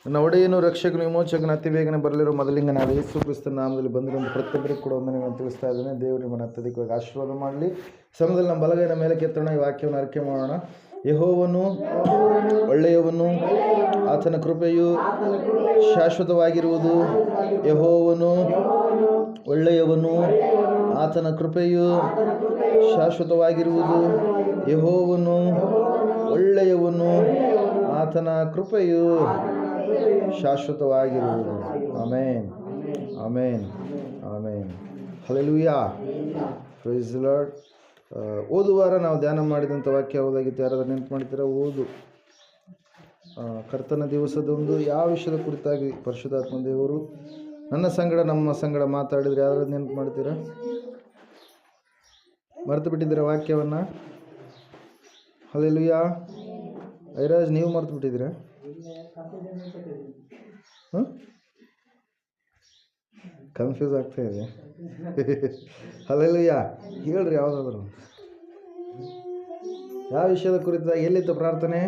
ನನ್ನ ಒಡೆಯನು ರಕ್ಷಕನು ವಿಮೋಚಕನ ಅತಿ ಬೇಗನೆ ಬರಲಿರೋ ಮೊದಲಿಂಗನಾದ ಯೇಸು ಕ್ರಿಸ್ತನ ನಾಮದಲ್ಲಿ ಬಂದಿರೋ ಪ್ರತಿಯೊಬ್ಬರಿಗೆ ಕೂಡ ಒಂದನೇ ನಾನು ತಿಳಿಸ್ತಾ ಇದ್ದೇನೆ. ದೇವರು ನಿಮ್ಮನ್ನು ಅತ್ಯಧಿಕವಾಗಿ ಆಶೀರ್ವಾದ ಮಾಡಲಿ. ಸಮಯದಲ್ಲಿ ನಮ್ಮ ಬಲಗೈನ ಮೇಲೆ ಕೆತ್ತೋಣ, ಈ ವಾಕ್ಯವನ್ನು ಅರಿಕೆ ಮಾಡೋಣ. ಯೆಹೋವನು ಒಳ್ಳೆಯವನು, ಆತನ ಕೃಪೆಯು ಶಾಶ್ವತವಾಗಿರುವುದು. ಯೆಹೋವನು ಒಳ್ಳೆಯವನು, ಆತನ ಕೃಪೆಯು ಶಾಶ್ವತವಾಗಿರುವುದು. ಯೆಹೋವನು ಒಳ್ಳೆಯವನು, ಆತನ ಕೃಪೆಯು ಶಾಶ್ವತವಾಗಿರುವುದು. Amen, amen, amen. Hallelujah, praise the Lord. ಓದುವಾರ ನಾವು ಧ್ಯಾನ ಮಾಡಿದಂಥ ವಾಕ್ಯ ಯಾವುದಾಗಿತ್ತು? ಯಾರಾದ್ರೂ ನೆನಪು ಮಾಡ್ತೀರಾ? ಓದು. ಕರ್ತನ ದಿವಸದೊಂದು ಯಾವ ವಿಷಯದ ಕುರಿತಾಗಿ ಪರಿಶುದ್ಧಾತ್ಮ ದೇವರು ನನ್ನ ಸಂಗಡ ನಮ್ಮ ಸಂಗಡ ಮಾತಾಡಿದ್ರೆ ಯಾರಾದ್ರೂ ನೆನಪು ಮಾಡ್ತೀರಾ? ಮರೆತು ಬಿಟ್ಟಿದ್ದೀರಾ ವಾಕ್ಯವನ್ನು? ಹಲ್ಲೆಲೂಯಾ. ಐರಾಜ್, ನೀವು ಮರೆತು ಬಿಟ್ಟಿದ್ದೀರಾ? ಕನ್ಫ್ಯೂಸ್ ಆಗ್ತಾ ಇದೆ. ಹಲ್ಲೆಲೂಯಾ. ಹೇಳ್ರಿ, ಯಾವುದಾದ್ರು ಯಾವ ವಿಷಯದ ಕುರಿತಾಗಿ? ಎಲ್ಲಿತ್ತು ಪ್ರಾರ್ಥನೆ?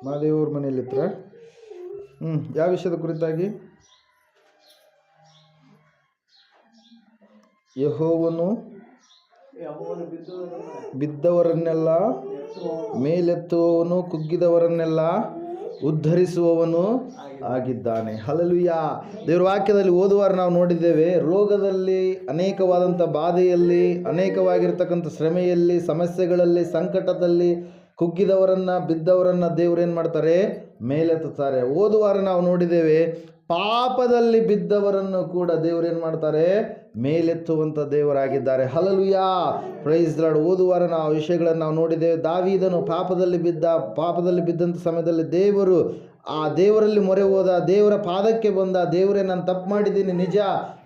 ಮಾದೇವ್ರ ಮನೆಯಲ್ಲಿತ್ರ? ಯಾವ ವಿಷಯದ ಕುರಿತಾಗಿ? ಯೆಹೋವನು ಬಿದ್ದವರನ್ನೆಲ್ಲ ಮೇಲೆತ್ತುವವನು, ಕುಗ್ಗಿದವರನ್ನೆಲ್ಲ ಉದ್ಧರಿಸುವವನು ಆಗಿದ್ದಾನೆ. ಹಲ್ಲೆಲೂಯಾ. ದೇವರ ವಾಕ್ಯದಲ್ಲಿ ಓದುವಾರ ನಾವು ನೋಡಿದ್ದೇವೆ, ರೋಗದಲ್ಲಿ, ಅನೇಕವಾದಂಥ ಬಾಧೆಯಲ್ಲಿ, ಅನೇಕವಾಗಿರ್ತಕ್ಕಂಥ ಶ್ರಮೆಯಲ್ಲಿ, ಸಮಸ್ಯೆಗಳಲ್ಲಿ, ಸಂಕಟದಲ್ಲಿ ಕುಗ್ಗಿದವರನ್ನು, ಬಿದ್ದವರನ್ನು ದೇವರು ಏನು ಮಾಡ್ತಾರೆ? ಮೇಲೆತ್ತುತ್ತಾರೆ. ಓದುವಾರ ನಾವು ನೋಡಿದ್ದೇವೆ, ಪಾಪದಲ್ಲಿ ಬಿದ್ದವರನ್ನು ಕೂಡ ದೇವರು ಏನು ಮಾಡ್ತಾರೆ? ಮೇಲೆತ್ತುವಂಥ ದೇವರಾಗಿದ್ದಾರೆ. Hallelujah, praise the Lord. ಓದುವಾರ ನಾವು ವಿಷಯಗಳನ್ನು ನಾವು ನೋಡಿದ್ದೇವೆ. ದಾವೀದನು ಪಾಪದಲ್ಲಿ ಬಿದ್ದಂಥ ಸಮಯದಲ್ಲಿ ದೇವರು ಆ ದೇವರಲ್ಲಿ ಮೊರೆ ಹೋದ, ದೇವರ ಪಾದಕ್ಕೆ ಬಂದ. ದೇವರೇ, ನಾನು ತಪ್ಪು ಮಾಡಿದ್ದೀನಿ, ನಿಜ,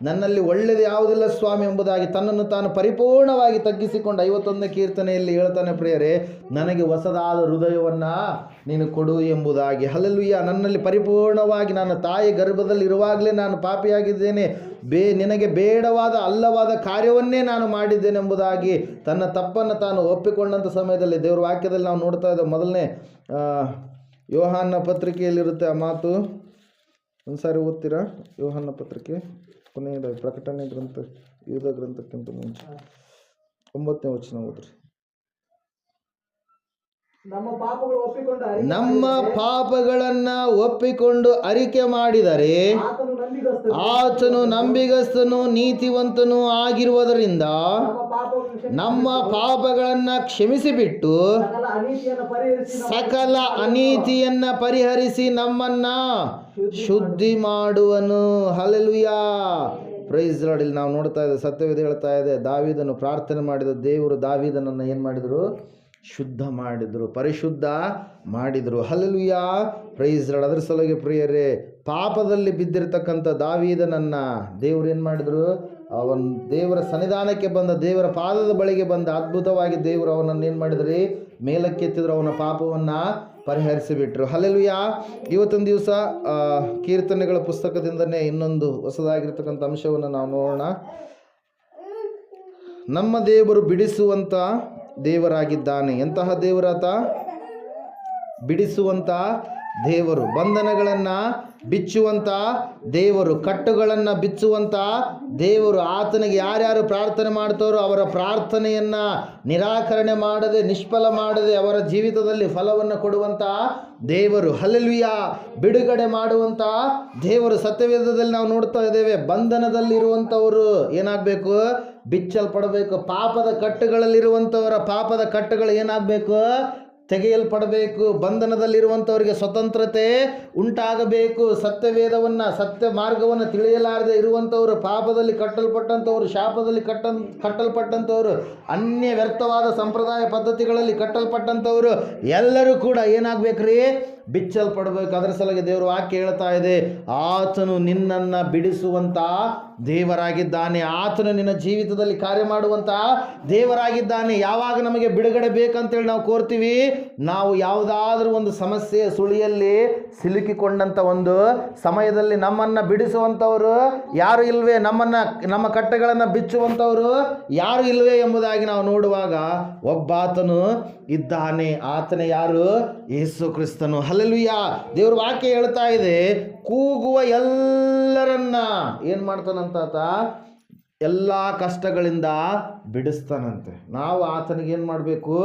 ನನ್ನಲ್ಲಿ ಒಳ್ಳೆಯದು ಯಾವುದಿಲ್ಲ ಸ್ವಾಮಿ ಎಂಬುದಾಗಿ ತನ್ನನ್ನು ತಾನು ಪರಿಪೂರ್ಣವಾಗಿ ತಗ್ಗಿಸಿಕೊಂಡು 51ನೇ ಕೀರ್ತನೆಯಲ್ಲಿ ಹೇಳ್ತಾನೆ, ಪ್ರಿಯರೇ, ನನಗೆ ಹೊಸದಾದ ಹೃದಯವನ್ನು ನೀನು ಕೊಡು ಎಂಬುದಾಗಿ. ಹಲ್ಲೆಲೂಯಾ. ನನ್ನಲ್ಲಿ ಪರಿಪೂರ್ಣವಾಗಿ ನಾನು ತಾಯಿ ಗರ್ಭದಲ್ಲಿ ಇರುವಾಗಲೇ ನಾನು ಪಾಪಿಯಾಗಿದ್ದೇನೆ, ನಿನಗೆ ಬೇಡವಾದ ಅಲ್ಲವಾದ ಕಾರ್ಯವನ್ನೇ ನಾನು ಮಾಡಿದ್ದೇನೆ ಎಂಬುದಾಗಿ ತನ್ನ ತಪ್ಪನ್ನು ತಾನು ಒಪ್ಪಿಕೊಂಡಂಥ ಸಮಯದಲ್ಲಿ ದೇವರ ವಾಕ್ಯದಲ್ಲಿ ನಾವು ನೋಡ್ತಾ ಇದ್ದೇವೆ. ಮೊದಲನೇ ಯೋಹಾನ ಪತ್ರಿಕೆಯಲ್ಲಿರುತ್ತೆ ಆ ಮಾತು. ಒಂದ್ಸಾರಿ ಓದ್ತೀರಾ? ಯೋಹಾನ ಪತ್ರಿಕೆ ಕೊನೆಯದಾಗಿ, ಪ್ರಕಟಣೆ ಗ್ರಂಥ, ಯೂದ ಗ್ರಂಥಕ್ಕಿಂತ ಮುಂಚೆ 9ನೇ ವಚನ ಓದ್ರಿ. ನಮ್ಮ ಪಾಪಗಳನ್ನು ಒಪ್ಪಿಕೊಂಡು ಅರಿಕೆ ಮಾಡಿದರೆ ಆತನು ನಂಬಿಗಸ್ತನು ನೀತಿವಂತನು ಆಗಿರುವುದರಿಂದ ನಮ್ಮ ಪಾಪಗಳನ್ನು ಕ್ಷಮಿಸಿಬಿಟ್ಟು ಸಕಲ ಅನೀತಿಯನ್ನು ಪರಿಹರಿಸಿ ನಮ್ಮನ್ನ ಶುದ್ಧಿ ಮಾಡುವನು. Hallelujah, praise the Lord. ಇಲ್ಲಿ ನಾವು ನೋಡ್ತಾ ಇದ್ದೇವೆ, ಸತ್ಯವೇದ ಹೇಳ್ತಾ ಇದೆ, ದಾವೀದನು ಪ್ರಾರ್ಥನೆ ಮಾಡಿದ ದೇವರು ದಾವೀದನನ್ನು ಏನು ಮಾಡಿದರು? ಶುದ್ಧ ಮಾಡಿದರು, ಪರಿಶುದ್ಧ ಮಾಡಿದರು. Hallelujah, praise the Lord. ಅದರ ಸಲುವಾಗಿ ಪ್ರಿಯರೇ, ಪಾಪದಲ್ಲಿ ಬಿದ್ದಿರತಕ್ಕಂಥ ದಾವೀದನನ್ನು ದೇವರು ಏನು ಮಾಡಿದರು? ಅವನು ದೇವರ ಸನ್ನಿಧಾನಕ್ಕೆ ಬಂದ, ದೇವರ ಪಾದದ ಬಳಿಗೆ ಬಂದ, ಅದ್ಭುತವಾಗಿ ದೇವರು ಅವನನ್ನು ಏನು ಮಾಡಿದ್ರಿ? ಮೇಲಕ್ಕೆತ್ತಿದ್ರು, ಅವನ ಪಾಪವನ್ನು ಪರಿಹರಿಸಿಬಿಟ್ರು. ಹಲ್ಲೆಲೂಯಾ. ಇವತ್ತೊಂದು ದಿವಸ ಕೀರ್ತನೆಗಳ ಪುಸ್ತಕದಿಂದನೇ ಇನ್ನೊಂದು ಹೊಸದಾಗಿರ್ತಕ್ಕಂಥ ಅಂಶವನ್ನು ನಾವು ನೋಡೋಣ. ನಮ್ಮ ದೇವರು ಬಿಡಿಸುವಂಥ ದೇವರಾಗಿದ್ದಾನೆ. ಎಂತಹ ದೇವರಾತ? ಬಿಡಿಸುವಂಥ ದೇವರು, ಬಂಧನಗಳನ್ನು ಬಿಚ್ಚುವಂಥ ದೇವರು, ಕಟ್ಟುಗಳನ್ನು ಬಿಚ್ಚುವಂಥ ದೇವರು. ಆತನಿಗೆ ಯಾರ್ಯಾರು ಪ್ರಾರ್ಥನೆ ಮಾಡ್ತಾರೋ ಅವರ ಪ್ರಾರ್ಥನೆಯನ್ನು ನಿರಾಕರಣೆ ಮಾಡದೆ, ನಿಷ್ಫಲ ಮಾಡದೆ ಅವರ ಜೀವಿತದಲ್ಲಿ ಫಲವನ್ನು ಕೊಡುವಂಥ ದೇವರು. ಹಲ್ಲೆಲೂಯಾ. ಬಿಡುಗಡೆ ಮಾಡುವಂಥ ದೇವರು. ಸತ್ಯವೇದದಲ್ಲಿ ನಾವು ನೋಡ್ತಾ ಇದ್ದೇವೆ, ಬಂಧನದಲ್ಲಿರುವಂಥವರು ಏನಾಗಬೇಕು? ಬಿಚ್ಚಲ್ಪಡಬೇಕು. ಪಾಪದ ಕಟ್ಟುಗಳಲ್ಲಿರುವಂಥವರ ಪಾಪದ ಕಟ್ಟುಗಳು ಏನಾಗಬೇಕು? ತೆಗೆಯಲ್ಪಡಬೇಕು. ಬಂಧನದಲ್ಲಿರುವಂಥವರಿಗೆ ಸ್ವತಂತ್ರತೆ ಉಂಟಾಗಬೇಕು. ಸತ್ಯವೇದವನ್ನು, ಸತ್ಯ ಮಾರ್ಗವನ್ನು ತಿಳಿಯಲಾರದೆ ಇರುವಂಥವರು, ಪಾಪದಲ್ಲಿ ಕಟ್ಟಲ್ಪಟ್ಟಂಥವರು, ಶಾಪದಲ್ಲಿ ಕಟ್ಟಲ್ಪಟ್ಟಂಥವರು, ಅನ್ಯ ವ್ಯರ್ಥವಾದ ಸಂಪ್ರದಾಯ ಪದ್ಧತಿಗಳಲ್ಲಿ ಕಟ್ಟಲ್ಪಟ್ಟಂಥವರು ಎಲ್ಲರೂ ಕೂಡ ಏನಾಗಬೇಕ್ರಿ? ಬಿಚ್ಚಲ್ಪಡಬೇಕು. ಅದರ ಸಲುವಾಗಿ ದೇವರು ವಾಕ್ಯ ಹೇಳ್ತಾ ಇದೆ, ಆತನು ನಿನ್ನನ್ನು ಬಿಡಿಸುವಂಥ ದೇವರಾಗಿದ್ದಾನೆ. ಆತನು ನಿನ್ನ ಜೀವಿತದಲ್ಲಿ ಕಾರ್ಯ ಮಾಡುವಂಥ ದೇವರಾಗಿದ್ದಾನೆ. ಯಾವಾಗ ನಮಗೆ ಬಿಡುಗಡೆ ಬೇಕಂತೇಳಿ ನಾವು ಕೋರ್ತೀವಿ, ನಾವು ಯಾವುದಾದ್ರೂ ಒಂದು ಸಮಸ್ಯೆ ಸುಳಿಯಲ್ಲಿ ಸಿಲುಕಿಕೊಂಡಂಥ ಒಂದು ಸಮಯದಲ್ಲಿ ನಮ್ಮನ್ನು ಬಿಡಿಸುವಂಥವರು ಯಾರು ಇಲ್ವೇ, ನಮ್ಮ ಕಟ್ಟೆಗಳನ್ನು ಬಿಚ್ಚುವಂಥವರು ಯಾರು ಇಲ್ವೇ ಎಂಬುದಾಗಿ ನಾವು ನೋಡುವಾಗ ಒಬ್ಬಾತನು ಇದ್ದಾನೆ. ಆತನೇ ಯಾರು? ಯೇಸು ಕ್ರಿಸ್ತನು. ಹಲ್ಲೆಲೂಯಾ. ದೇವ್ರ ವಾಕ್ಯ ಹೇಳ್ತಾ ಇದೆ, ಕೂಗುವ ಎಲ್ಲರನ್ನ ಏನು ಮಾಡ್ತಾನಂತ, ಎಲ್ಲ ಕಷ್ಟಗಳಿಂದ ಬಿಡಿಸ್ತಾನಂತೆ. ನಾವು ಆತನಿಗೆ ಏನು ಮಾಡಬೇಕು,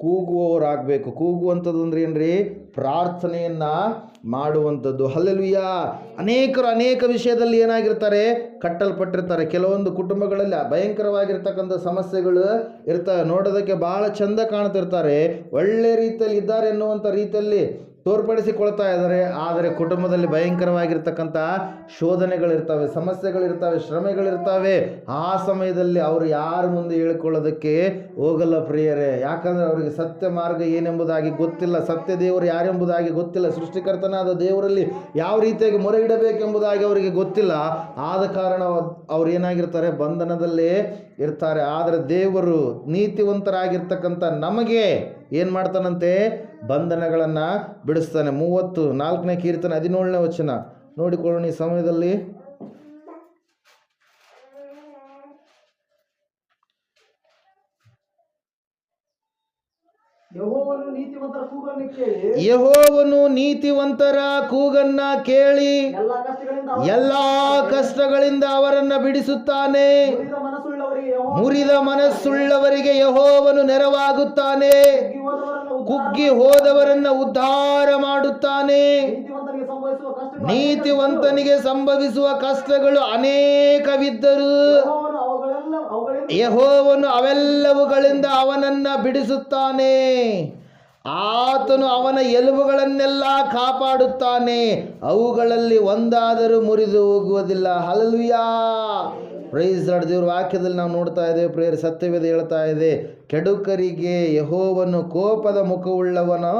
ಕೂಗುವವರಾಗಬೇಕು. ಕೂಗುವಂಥದ್ದು ಅಂದ್ರೆ ಏನ್ರಿ, ಪ್ರಾರ್ಥನೆಯನ್ನ ಮಾಡುವಂಥದ್ದು. ಹಲ್ಲೆಲೂಯಾ. ಅನೇಕರು ಅನೇಕ ವಿಷಯದಲ್ಲಿ ಏನಾಗಿರ್ತಾರೆ, ಕಟ್ಟಲ್ಪಟ್ಟಿರ್ತಾರೆ. ಕೆಲವೊಂದು ಕುಟುಂಬಗಳಲ್ಲಿ ಭಯಂಕರವಾಗಿರ್ತಕ್ಕಂಥ ಸಮಸ್ಯೆಗಳು ಇರ್ತವೆ. ನೋಡೋದಕ್ಕೆ ಬಹಳ ಚಂದ ಕಾಣ್ತಿರ್ತಾರೆ, ಒಳ್ಳೆ ರೀತಿಯಲ್ಲಿ ಇದ್ದಾರೆ ಎನ್ನುವಂಥ ರೀತಿಯಲ್ಲಿ ತೋರ್ಪಡಿಸಿಕೊಳ್ತಾ ಇದ್ದಾರೆ. ಆದರೆ ಕುಟುಂಬದಲ್ಲಿ ಭಯಂಕರವಾಗಿರ್ತಕ್ಕಂಥ ಶೋಧನೆಗಳಿರ್ತವೆ, ಸಮಸ್ಯೆಗಳಿರ್ತವೆ, ಶ್ರಮೆಗಳಿರ್ತವೆ. ಆ ಸಮಯದಲ್ಲಿ ಅವರು ಯಾರ ಮುಂದೆ ಹೇಳ್ಕೊಳ್ಳೋದಕ್ಕೆ ಹೋಗಲ್ಲ ಪ್ರಿಯರೇ. ಯಾಕಂದರೆ ಅವರಿಗೆ ಸತ್ಯ ಮಾರ್ಗ ಏನೆಂಬುದಾಗಿ ಗೊತ್ತಿಲ್ಲ, ಸತ್ಯ ದೇವರು ಯಾರೆಂಬುದಾಗಿ ಗೊತ್ತಿಲ್ಲ, ಸೃಷ್ಟಿಕರ್ತನಾದ ದೇವರಲ್ಲಿ ಯಾವ ರೀತಿಯಾಗಿ ಮೊರೆ ಇಡಬೇಕೆಂಬುದಾಗಿ ಅವರಿಗೆ ಗೊತ್ತಿಲ್ಲ. ಆದ ಕಾರಣ ಅವ್ರು ಏನಾಗಿರ್ತಾರೆ, ಬಂಧನದಲ್ಲೇ ಇರ್ತಾರೆ. ಆದರೆ ದೇವರು ನೀತಿವಂತರಾಗಿರ್ತಕ್ಕಂಥ ನಮಗೆ ಏನು ಮಾಡ್ತಾನಂತೆ, ಬಂಧನಗಳನ್ನು ಬಿಡಿಸ್ತಾನೆ. 34ನೇ ಕೀರ್ತನೆ 17ನೇ ವಚನ ನೋಡಿಕೊಳ್ಳೋಣ ಈ ಸಮಯದಲ್ಲಿ. ಯೆಹೋವನು ನೀತಿವಂತರ ಕೂಗನ್ನ ಕೇಳಿ ಎಲ್ಲಾ ಕಷ್ಟಗಳಿಂದ ಅವರನ್ನ ಬಿಡಿಸುತ್ತಾನೆ. ಮುರಿದ ಮನಸ್ಸುಳ್ಳವರಿಗೆ ಯೆಹೋವನು ನೆರವಾಗುತ್ತಾನೆ, ಕುಗ್ಗಿ ಹೋದವರನ್ನ ಉದ್ಧಾರ ಮಾಡುತ್ತಾನೆ. ನೀತಿವಂತನಿಗೆ ಸಂಭವಿಸುವ ಕಷ್ಟಗಳು ಅನೇಕವಿದ್ದರೂ ಯೆಹೋವನು ಅವೆಲ್ಲವುಗಳಿಂದ ಅವನನ್ನ ಬಿಡಿಸುತ್ತಾನೆ. ಆತನು ಅವನ ಎಲುಬುಗಳನ್ನೆಲ್ಲ ಕಾಪಾಡುತ್ತಾನೆ, ಅವುಗಳಲ್ಲಿ ಒಂದಾದರೂ ಮುರಿದು ಹೋಗುವುದಿಲ್ಲ. ಹಲ್ಲೆಲೂಯಾ. Praise Lord. ದೇವರ ವಾಕ್ಯದಲ್ಲಿ ನಾವು ನೋಡ್ತಾ ಇದ್ದೇವೆ ಪ್ರೇಯರ್, ಸತ್ಯವೇದ ಹೇಳ್ತಾ ಇದೆ, ಕೆಡುಕರಿಗೆ ಯೆಹೋವನು ಕೋಪದ ಮುಖವುಳ್ಳವನು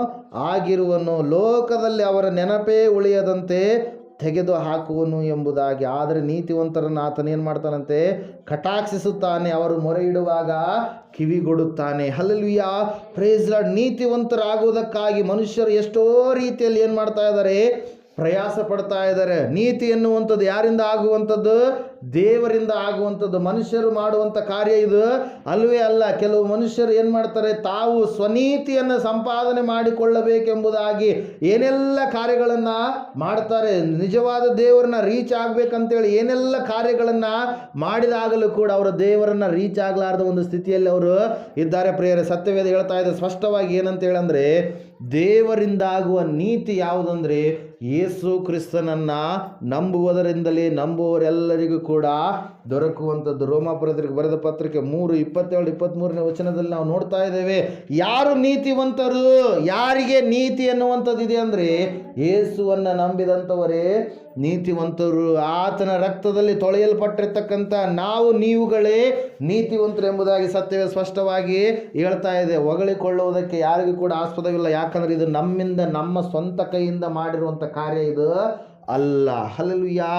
ಆಗಿರುವನು, ಲೋಕದಲ್ಲಿ ಅವರ ನೆನಪೇ ಉಳಿಯದಂತೆ ತೆಗೆದು ಹಾಕುವನು ಎಂಬುದಾಗಿ. ಆದರೆ ನೀತಿವಂತರನ್ನು ಆತನೇನು ಮಾಡ್ತಾನಂತೆ, ಕಟಾಕ್ಷಿಸುತ್ತಾನೆ, ಅವರು ಮೊರೆ ಇಡುವಾಗ ಕಿವಿಗೊಡುತ್ತಾನೆ. ಹಲ್ಲೆಲೂಯಾ. Praise Lord. ನೀತಿವಂತರಾಗುವುದಕ್ಕಾಗಿ ಮನುಷ್ಯರು ಎಷ್ಟೋ ರೀತಿಯಲ್ಲಿ ಏನು ಮಾಡ್ತಾ ಇದ್ದಾರೆ, ಪ್ರಯಾಸ ಪಡ್ತಾ ಇದ್ದಾರೆ. ನೀತಿ ಎನ್ನುವಂಥದ್ದು ಯಾರಿಂದ ಆಗುವಂಥದ್ದು, ದೇವರಿಂದ ಆಗುವಂಥದ್ದು. ಮನುಷ್ಯರು ಮಾಡುವಂಥ ಕಾರ್ಯ ಇದು ಅಲ್ವೇ ಅಲ್ಲ. ಕೆಲವು ಮನುಷ್ಯರು ಏನು ಮಾಡ್ತಾರೆ, ತಾವು ಸ್ವನೀತಿಯನ್ನು ಸಂಪಾದನೆ ಮಾಡಿಕೊಳ್ಳಬೇಕೆಂಬುದಾಗಿ ಏನೆಲ್ಲ ಕಾರ್ಯಗಳನ್ನು ಮಾಡ್ತಾರೆ. ನಿಜವಾದ ದೇವರನ್ನ ರೀಚ್ ಆಗಬೇಕಂತೇಳಿ ಏನೆಲ್ಲ ಕಾರ್ಯಗಳನ್ನು ಮಾಡಿದಾಗಲೂ ಕೂಡ ಅವರು ದೇವರನ್ನು ರೀಚ್ ಆಗಲಾರ್ದ ಒಂದು ಸ್ಥಿತಿಯಲ್ಲಿ ಅವರು ಇದ್ದಾರೆ ಪ್ರಿಯರೇ. ಸತ್ಯವೇದ ಹೇಳ್ತಾ ಇದೆ ಸ್ಪಷ್ಟವಾಗಿ ಏನಂತ ಹೇಳಂದ್ರೆ, ದೇವರಿಂದಾಗುವ ನೀತಿ ಯಾವುದಂದ್ರೆ ಯೇಸು ಕ್ರಿಸ್ತನನ್ನು ನಂಬುವುದರಿಂದಲೇ ನಂಬುವವರೆಲ್ಲರಿಗೂ ಕೂಡ ದೊರಕುವಂಥದ್ದು. ರೋಮಾಪುರದವರಿಗೆ ಬರೆದ ಪತ್ರಿಕೆ 3:27-23ನೇ ವಚನದಲ್ಲಿ ನಾವು ನೋಡ್ತಾ ಇದ್ದೇವೆ. ಯಾರು ನೀತಿವಂತರು, ಯಾರಿಗೆ ನೀತಿ ಎನ್ನುವಂಥದ್ದು ಇದೆ ಅಂದರೆ ಯೇಸುವನ್ನು ನಂಬಿದಂಥವರೇ ನೀತಿವಂತರು. ಆತನ ರಕ್ತದಲ್ಲಿ ತೊಳೆಯಲ್ಪಟ್ಟಿರ್ತಕ್ಕಂಥ ನಾವು ನೀವುಗಳೇ ನೀತಿವಂತರು ಎಂಬುದಾಗಿ ಸತ್ಯವೇ ಸ್ಪಷ್ಟವಾಗಿ ಹೇಳ್ತಾ ಇದೆ. ಹೊಗಳಿಕೊಳ್ಳುವುದಕ್ಕೆ ಯಾರಿಗೂ ಕೂಡ ಆಸ್ಪದವಿಲ್ಲ. ಯಾಕಂದರೆ ಇದು ನಮ್ಮಿಂದ, ನಮ್ಮ ಸ್ವಂತ ಕೈಯಿಂದ ಮಾಡಿರುವಂಥ ಕಾರ್ಯ ಇದು ಅಲ್ಲ. ಹಲ್ಲೆಲೂಯಾ.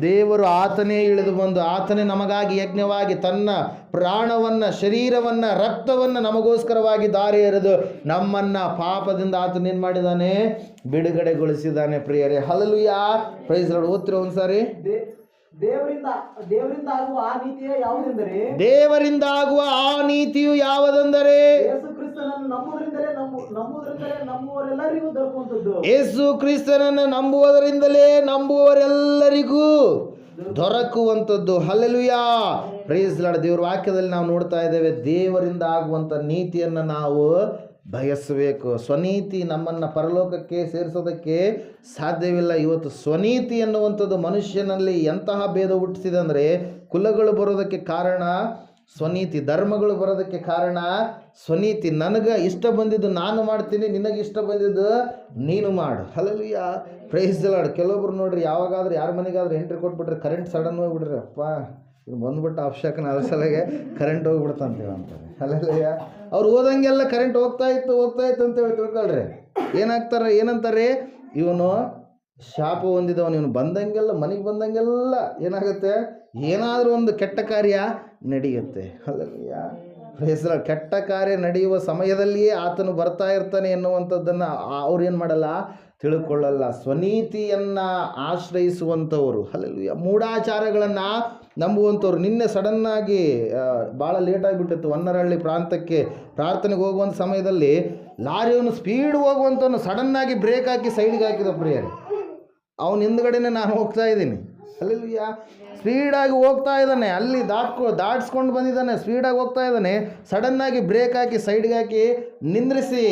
ದೇವರು ಆತನೇ ಇಳಿದು ಬಂದು ಆತನೇ ನಮಗಾಗಿ ಯಜ್ಞವಾಗಿ ತನ್ನ ಪ್ರಾಣವನ್ನು, ಶರೀರವನ್ನು, ರಕ್ತವನ್ನು ನಮಗೋಸ್ಕರವಾಗಿ ದಾರಿ ಎರೆದು ನಮ್ಮನ್ನು ಪಾಪದಿಂದ ಆತನೇನು ಮಾಡಿದ್ದಾನೆ, ಬಿಡುಗಡೆಗೊಳಿಸಿದ್ದಾನೆ ಪ್ರಿಯರೇ. ಹಲ್ಲೆಲೂಯಾ. Praise lord. ಓದ್ತಿರೋ ಒಂದ್ಸಾರಿ. ದೇವರಿಂದ ಆಗುವ ಆ ನೀತಿಯು ಯಾವುದೆಂದರೆ, ದೇವರಿಂದ ಆಗುವ ಆ ನೀತಿಯು ಯಾವುದೆಂದರೆ ಯೇಸು ಕ್ರಿಸ್ತನನ್ನು ನಂಬುವವರೆಲ್ಲರಿಗೂ ದೊರಕುವಂಥದ್ದು. ಯೇಸು ಕ್ರಿಸ್ತನನ್ನು ನಂಬುವುದರಿಂದಲೇ ನಂಬುವವರೆಲ್ಲರಿಗೂ ದೊರಕುವಂಥದ್ದು. ಹಲ್ಲೆಲೂಯಾ. Praise Lord. ದೇವರ ವಾಕ್ಯದಲ್ಲಿ ನಾವು ನೋಡ್ತಾ ಇದ್ದೇವೆ, ದೇವರಿಂದ ಆಗುವಂಥ ನೀತಿಯನ್ನು ನಾವು ಬಯಸಬೇಕು. ಸ್ವನೀತಿ ನಮ್ಮನ್ನು ಪರಲೋಕಕ್ಕೆ ಸೇರಿಸೋದಕ್ಕೆ ಸಾಧ್ಯವಿಲ್ಲ. ಇವತ್ತು ಸ್ವನೀತಿ ಎನ್ನುವಂಥದ್ದು ಮನುಷ್ಯನಲ್ಲಿ ಎಂತಹ ಭೇದ ಹುಟ್ಟಿಸಿದೆ ಅಂದರೆ, ಕುಲಗಳು ಬರೋದಕ್ಕೆ ಕಾರಣ ಸ್ವನೀತಿ, ಧರ್ಮಗಳು ಬರೋದಕ್ಕೆ ಕಾರಣ ಸ್ವನೀತಿ. ನನಗೆ ಇಷ್ಟ ಬಂದಿದ್ದು ನಾನು ಮಾಡ್ತೀನಿ, ನಿನಗೆ ಇಷ್ಟ ಬಂದಿದ್ದು ನೀನು ಮಾಡು. ಹಲ್ಲೆಲೂಯಾ. Praise the Lord. ಕೆಲವೊಬ್ರು ನೋಡ್ರಿ, ಯಾವಾಗಾದ್ರೂ ಯಾರ ಮನೆಗಾದ್ರೂ ಎಂಟ್ರಿ ಕೊಟ್ಬಿಟ್ರೆ ಕರೆಂಟ್ ಸಡನ್ ಹೋಗ್ಬಿಡ್ರಿ, ಅಪ್ಪ ಇದು ಬಂದ್ಬಿಟ್ಟು ಅವಶ್ಯಕನ ಅದ್ರ ಸಲಗೆ ಕರೆಂಟ್ ಹೋಗ್ಬಿಡ್ತಂತೀವಿ ಅಂತಾರೆ. ಹಲ್ಲೆಲೂಯಾ. ಅವ್ರು ಓದಂಗೆಲ್ಲ ಕರೆಂಟ್ ಹೋಗ್ತಾ ಇತ್ತು ಅಂತೇಳಿ ತಿಳ್ಕೊಳ್ರಿ. ಏನಂತಾರೆ, ಇವನು ಶಾಪ ಹೊಂದಿದವನು, ಇವನು ಬಂದಂಗೆಲ್ಲ, ಮನೆಗೆ ಬಂದಂಗೆಲ್ಲ ಏನಾಗುತ್ತೆ, ಏನಾದರೂ ಒಂದು ಕೆಟ್ಟ ಕಾರ್ಯ ನಡೆಯುತ್ತೆ. ಹಲ್ಲೆಲೂಯಾ. Praise the Lord. ಕೆಟ್ಟ ಕಾರ್ಯ ನಡೆಯುವ ಸಮಯದಲ್ಲಿಯೇ ಆತನು ಬರ್ತಾ ಇರ್ತಾನೆ ಎನ್ನುವಂಥದ್ದನ್ನು ಅವ್ರು ಏನು ಮಾಡಲ್ಲ, ತಿಳ್ಕೊಳ್ಳಲ್ಲ. ಸ್ವನೀತಿಯನ್ನು ಆಶ್ರಯಿಸುವಂಥವರು. ಹಲ್ಲೆಲೂಯಾ. ಮೂಢಾಚಾರಗಳನ್ನು ನಂಬುವಂಥವ್ರು. ನಿನ್ನೆ ಸಡನ್ನಾಗಿ ಭಾಳ ಲೇಟಾಗಿಬಿಟ್ಟಿತ್ತು, ಹೊನ್ನರಹಳ್ಳಿ ಪ್ರಾಂತಕ್ಕೆ ಪ್ರಾರ್ಥನೆಗೆ ಹೋಗುವಂಥ ಸಮಯದಲ್ಲಿ ಲಾರಿಯವನು ಸ್ಪೀಡ್ ಹೋಗುವಂಥವನು ಸಡನ್ನಾಗಿ ಬ್ರೇಕ್ ಹಾಕಿ ಸೈಡ್ಗೆ ಹಾಕಿದ ಪ್ರಿಯರೇ, ಅವನ ಹಿಂದ್ಗಡೆನೆ ನಾನು ಹೋಗ್ತಾ ಇದ್ದೀನಿ. ಅಲ್ಲೆಲ್ಲೂಯ್ಯ. ಸ್ಪೀಡಾಗಿ ಹೋಗ್ತಾ ಇದ್ದಾನೆ, ಅಲ್ಲಿ ದಾಟ್ಸ್ಕೊಂಡು ಬಂದಿದ್ದಾನೆ, ಸ್ಪೀಡಾಗಿ ಹೋಗ್ತಾ ಇದ್ದಾನೆ. ಸಡನ್ನಾಗಿ ಬ್ರೇಕ್ ಹಾಕಿ ಸೈಡ್ಗೆ ಹಾಕಿ ನಿಂದ್ರಿಸಿ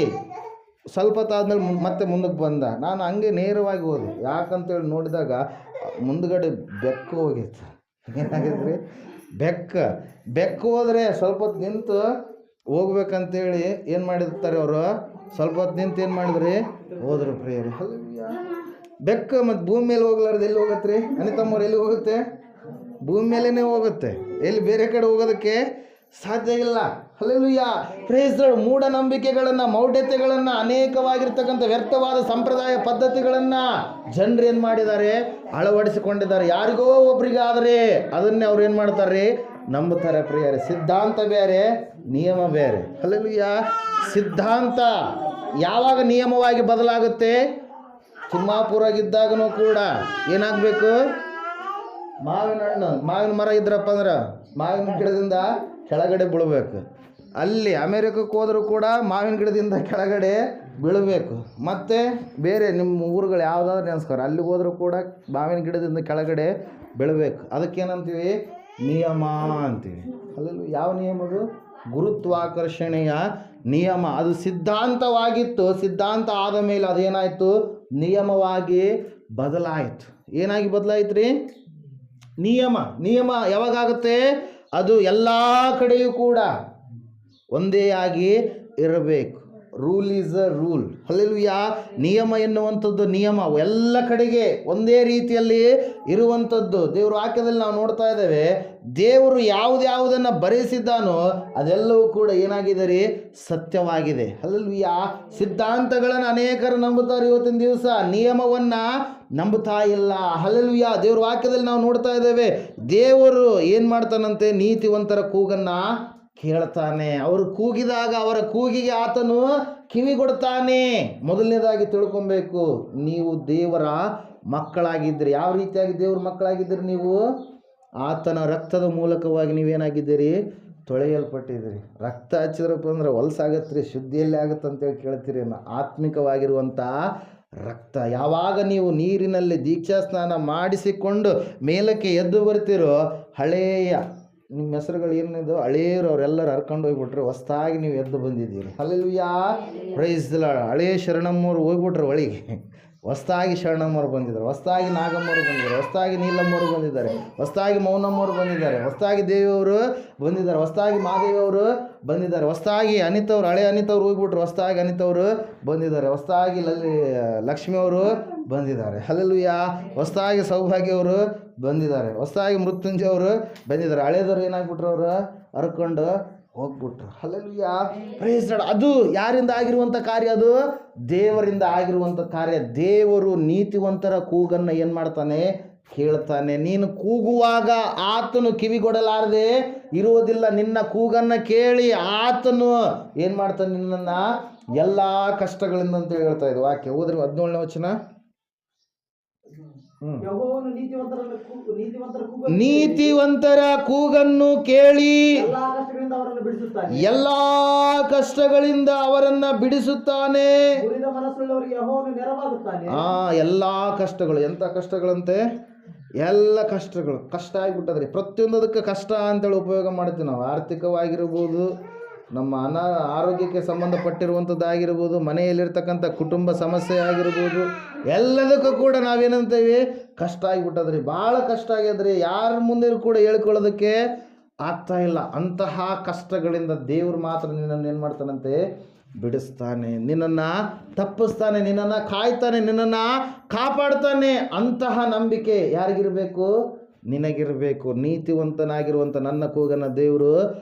ಸ್ವಲ್ಪ ಹೊತ್ತಾದ್ಮೇಲೆ ಮತ್ತೆ ಮುಂದಕ್ಕೆ ಬಂದ. ನಾನು ಹಂಗೆ ನೇರವಾಗಿ ಹೋದೆ. ಯಾಕಂತೇಳಿ ನೋಡಿದಾಗ ಮುಂದ್ಗಡೆ ಬೆಕ್ಕು ಹೋಗಿತ್ತು. ಏನಾಗಿದ್ರಿ? ಬೆಕ್ಕು ಹೋದರೆ ಸ್ವಲ್ಪ ಹೊತ್ತು ನಿಂತು ಹೋಗ್ಬೇಕಂತೇಳಿ ಏನು ಮಾಡಿರ್ತಾರೆ ಅವರು, ಸ್ವಲ್ಪ ಹೊತ್ತು ನಿಂತು ಏನು ಮಾಡಿದ್ರಿ, ಹೋದ್ರು ಪ್ರಿಯರೇ. ಹಲ್ಲೆಲೂಯಾ. ಬೆಕ್ಕು ಮತ್ತು ಭೂಮಿ ಮೇಲೆ ಹೋಗ್ಲಾರ್ದು ಎಲ್ಲಿ ಹೋಗುತ್ತೆ ರೀ? ಅನಿತಮ್ಮವ್ರು ಎಲ್ಲಿ ಹೋಗುತ್ತೆ? ಭೂಮಿ ಮೇಲೇ ಹೋಗುತ್ತೆ. ಎಲ್ಲಿ ಬೇರೆ ಕಡೆ ಹೋಗೋದಕ್ಕೆ ಸಾಧ್ಯ ಇಲ್ಲ. ಹಲ್ಲೆಲೂಯಾ. Praise Lord. ಮೂಢನಂಬಿಕೆಗಳನ್ನು, ಮೌಢ್ಯತೆಗಳನ್ನು, ಅನೇಕವಾಗಿರ್ತಕ್ಕಂಥ ವ್ಯರ್ಥವಾದ ಸಂಪ್ರದಾಯ ಪದ್ಧತಿಗಳನ್ನು ಜನರು ಏನು ಮಾಡಿದ್ದಾರೆ, ಅಳವಡಿಸಿಕೊಂಡಿದ್ದಾರೆ. ಯಾರಿಗೋ ಒಬ್ರಿಗಾದರೆ ಅದನ್ನೇ ಅವ್ರು ಏನು ಮಾಡ್ತಾರೆ, ನಂಬುತ್ತಾರೆ ಪ್ರಿಯರೇ. ಸಿದ್ಧಾಂತ ಬೇರೆ, ನಿಯಮ ಬೇರೆ. ಹಲ್ಲೆಲೂಯಾ. ಸಿದ್ಧಾಂತ ಯಾವಾಗ ನಿಯಮವಾಗಿ ಬದಲಾಗುತ್ತೆ? ತಿಮ್ಮಾಪುರಾಗಿದ್ದಾಗನೂ ಕೂಡ ಏನಾಗಬೇಕು? ಮಾವಿನ ಮರ ಇದ್ರಪ್ಪ ಅಂದ್ರೆ ಮಾವಿನ ಗಿಡದಿಂದ ಕೆಳಗಡೆ ಬೀಳಬೇಕು. ಅಲ್ಲಿ ಅಮೇರಿಕಕ್ಕೆ ಹೋದರೂ ಕೂಡ ಮಾವಿನ ಗಿಡದಿಂದ ಕೆಳಗಡೆ ಬೀಳಬೇಕು. ಮತ್ತು ಬೇರೆ ನಿಮ್ಮ ಊರುಗಳು ಯಾವುದಾದ್ರೂ ನೆನೆಸ್ಕೊರ, ಅಲ್ಲಿಗೆ ಹೋದರೂ ಕೂಡ ಮಾವಿನ ಗಿಡದಿಂದ ಕೆಳಗಡೆ ಬೀಳಬೇಕು. ಅದಕ್ಕೇನಂತೀವಿ? ನಿಯಮ ಅಂತೀವಿ. ಅಲ್ಲೂ ಯಾವ ನಿಯಮದು? ಗುರುತ್ವಾಕರ್ಷಣೆಯ ನಿಯಮ. ಅದು ಸಿದ್ಧಾಂತವಾಗಿತ್ತು. ಸಿದ್ಧಾಂತ ಆದ ಮೇಲೆ ಅದೇನಾಯಿತು? ನಿಯಮವಾಗಿ ಬದಲಾಯಿತು. ಏನಾಗಿ ಬದಲಾಯಿತು ರೀ? ನಿಯಮ ಯಾವಾಗುತ್ತೆ? ಅದು ಎಲ್ಲ ಕಡೆಯೂ ಕೂಡ ಒಂದೇ ಆಗಿ ಇರಬೇಕು. Rule is a rule. Hallelujah. ನಿಯಮ ಎನ್ನುವಂಥದ್ದು ನಿಯಮ ಎಲ್ಲ ಕಡೆಗೆ ಒಂದೇ ರೀತಿಯಲ್ಲಿ ಇರುವಂಥದ್ದು. ದೇವ್ರ ವಾಕ್ಯದಲ್ಲಿ ನಾವು ನೋಡ್ತಾ ಇದ್ದೇವೆ, ದೇವರು ಯಾವುದನ್ನು ಬರೆಸಿದ್ದಾನೋ ಅದೆಲ್ಲವೂ ಕೂಡ ಏನಾಗಿದೆ ರೀ? ಸತ್ಯವಾಗಿದೆ. ಹಲ್ಲೆಲೂಯಾ. ಸಿದ್ಧಾಂತಗಳನ್ನು ಅನೇಕರು ನಂಬುತ್ತಾರೆ ಇವತ್ತಿನ ದಿವಸ, ನಿಯಮವನ್ನು ನಂಬುತ್ತಾ ಇಲ್ಲ. ಹಲ್ಲೆಲೂಯಾ. ದೇವ್ರ ವಾಕ್ಯದಲ್ಲಿ ನಾವು ನೋಡ್ತಾ ಇದ್ದೇವೆ, ದೇವರು ಏನು ಮಾಡ್ತಾನಂತೆ? ನೀತಿವಂತರ ಕೂಗನ್ನು ಕೇಳ್ತಾನೆ. ಅವರು ಕೂಗಿದಾಗ ಅವರ ಕೂಗಿಗೆ ಆತನು ಕಿವಿಗೊಡ್ತಾನೆ. ಮೊದಲನೇದಾಗಿ ತಿಳ್ಕೊಬೇಕು, ನೀವು ದೇವರ ಮಕ್ಕಳಾಗಿದ್ದೀರಿ. ಯಾವ ರೀತಿಯಾಗಿ ದೇವ್ರ ಮಕ್ಕಳಾಗಿದ್ದೀರಿ? ನೀವು ಆತನ ರಕ್ತದ ಮೂಲಕವಾಗಿ ನೀವೇನಾಗಿದ್ದೀರಿ? ತೊಳೆಯಲ್ಪಟ್ಟಿದ್ದೀರಿ. ರಕ್ತ ಹಚ್ಚಿದ್ರಪ್ಪ ಅಂದ್ರೆ ಹೊಲಸಾಗತ್ತೆ ರೀ, ಶುದ್ಧಿಯಲ್ಲಿ ಆಗುತ್ತೆ ಅಂತೇಳಿ ಕೇಳ್ತೀರಿ. ಆತ್ಮಿಕವಾಗಿರುವಂಥ ರಕ್ತ. ಯಾವಾಗ ನೀವು ನೀರಿನಲ್ಲಿ ದೀಕ್ಷಾ ಸ್ನಾನ ಮಾಡಿಸಿಕೊಂಡು ಮೇಲಕ್ಕೆ ಎದ್ದು ಬರ್ತೀರೋ, ಹಳೆಯ ನಿಮ್ಮ ಹೆಸರುಗಳು ಏನಿದು ಹಳೇರು ಅವರೆಲ್ಲರೂ ಹರ್ಕೊಂಡು ಹೋಗ್ಬಿಟ್ರೆ ಹೊಸ್ದಾಗಿ ನೀವು ಎದ್ದು ಬಂದಿದ್ದೀರಿ. ಹಲ್ಲೆಲೂಯಾ. Praise the Lord. ಹಳೇ ಶರಣಮ್ಮವ್ರು ಹೋಗ್ಬಿಟ್ರೆ ಒಳಗೆ, ಹೊಸ್ದಾಗಿ ಶರಣಮ್ಮವ್ರು ಬಂದಿದ್ದಾರೆ, ಹೊಸ್ದಾಗಿ ನಾಗಮ್ಮವ್ರು ಬಂದಿದ್ದಾರೆ, ಹೊಸ್ದಾಗಿ ನೀಲಮ್ಮವ್ರು ಬಂದಿದ್ದಾರೆ, ಹೊಸ್ದಾಗಿ ಮೌನಮ್ಮವ್ರು ಬಂದಿದ್ದಾರೆ, ಹೊಸ್ದಾಗಿ ದೇವಿಯವರು ಬಂದಿದ್ದಾರೆ, ಹೊಸ್ದಾಗಿ ಮಾದೇವಿಯವರು ಬಂದಿದ್ದಾರೆ, ಹೊಸ್ದಾಗಿ ಅನಿತವ್ರು, ಹಳೆ ಅನಿತವ್ರು ಹೋಗ್ಬಿಟ್ರು, ಹೊಸ್ದಾಗಿ ಅನಿತವ್ರು ಬಂದಿದ್ದಾರೆ, ಹೊಸ್ದಾಗಿ ಲಕ್ಷ್ಮಿಯವರು ಬಂದಿದ್ದಾರೆ. ಹಲ್ಲೆಲೂಯಾ. ಹೊಸ್ದಾಗಿ ಸೌಭಾಗ್ಯವರು ಬಂದಿದ್ದಾರೆ, ಹೊಸ್ದಾಗಿ ಮೃತ್ಯುಂಜಯ ಅವರು ಬಂದಿದ್ದಾರೆ. ಹಳೇದವ್ರು ಏನಾಗ್ಬಿಟ್ರು? ಅವರು ಹರ್ಕೊಂಡು ಹೋಗ್ಬಿಟ್ರು. ಹಲ್ಲೆಲೂಯಾ. Praise Lord. ಅದು ಯಾರಿಂದ ಆಗಿರುವಂಥ ಕಾರ್ಯ? ಅದು ದೇವರಿಂದ ಆಗಿರುವಂಥ ಕಾರ್ಯ. ದೇವರು ನೀತಿವಂತರ ಕೂಗನ್ನು ಏನು ಮಾಡ್ತಾನೆ? ಕೇಳ್ತಾನೆ. ನೀನು ಕೂಗುವಾಗ ಆತನು ಕಿವಿಗೊಡಲಾರದೆ ಇರುವುದಿಲ್ಲ. ನಿನ್ನ ಕೂಗನ್ನು ಕೇಳಿ ಆತನು ಏನು ಮಾಡ್ತಾನೆ? ನಿನ್ನನ್ನು ಎಲ್ಲ ಕಷ್ಟಗಳಿಂದ ಅಂತ ಹೇಳ್ತಾ ಇದೆ ವಾಕ್ಯ. ಹೋದ್ರೆ 17ನೇ ವಚನ. ಯೆಹೋವನು ನೀತಿವಂತರ ಕೂಗನ್ನು ಕೇಳಿ ಎಲ್ಲ ಕಷ್ಟಗಳಿಂದ ಅವರನ್ನು ಬಿಡಿಸುತ್ತಾನೆ. ಎಲ್ಲ ಕಷ್ಟಗಳು. ಎಂಥ ಕಷ್ಟಗಳಂತೆ? ಎಲ್ಲ ಕಷ್ಟಗಳು. ಕಷ್ಟ ಆಗಿಬಿಟ್ಟದ್ರಿ. ಪ್ರತಿಯೊಂದಕ್ಕೆ ಕಷ್ಟ ಅಂತೇಳಿ ಉಪಯೋಗ ಮಾಡ್ತೀವಿ ನಾವು. ಆರ್ಥಿಕವಾಗಿರ್ಬೋದು, ನಮ್ಮ ಆರೋಗ್ಯಕ್ಕೆ ಸಂಬಂಧಪಟ್ಟಿರುವಂಥದ್ದಾಗಿರ್ಬೋದು, ಮನೆಯಲ್ಲಿರ್ತಕ್ಕಂಥ ಕುಟುಂಬ ಸಮಸ್ಯೆ ಆಗಿರ್ಬೋದು, ಎಲ್ಲದಕ್ಕೂ ಕೂಡ ನಾವೇನಂತೀವಿ? ಕಷ್ಟ ಆಗಿಬಿಟ್ಟದ್ರಿ, ಭಾಳ ಕಷ್ಟ ಆಗ್ಯದ್ರಿ. ಯಾರ ಮುಂದೆ ಕೂಡ ಹೇಳ್ಕೊಳ್ಳೋದಕ್ಕೆ ಆಗ್ತಾ ಇಲ್ಲ. ಅಂತಹ ಕಷ್ಟಗಳಿಂದ ದೇವರು ಮಾತ್ರ ನಿನ್ನನ್ನು ಏನು ಮಾಡ್ತಾನಂತೆ? ಬಿಡಿಸ್ತಾನೆ, ನಿನ್ನನ್ನು ತಪ್ಪಿಸ್ತಾನೆ, ನಿನ್ನನ್ನು ಕಾಯ್ತಾನೆ, ನಿನ್ನನ್ನು ಕಾಪಾಡ್ತಾನೆ. ಅಂತಹ ನಂಬಿಕೆ ಯಾರಿಗಿರಬೇಕು? ನಿನಗಿರಬೇಕು. ನೀತಿವಂತನಾಗಿರುವಂಥ ನನ್ನ ಕೂಗನ್ನು ದೇವರು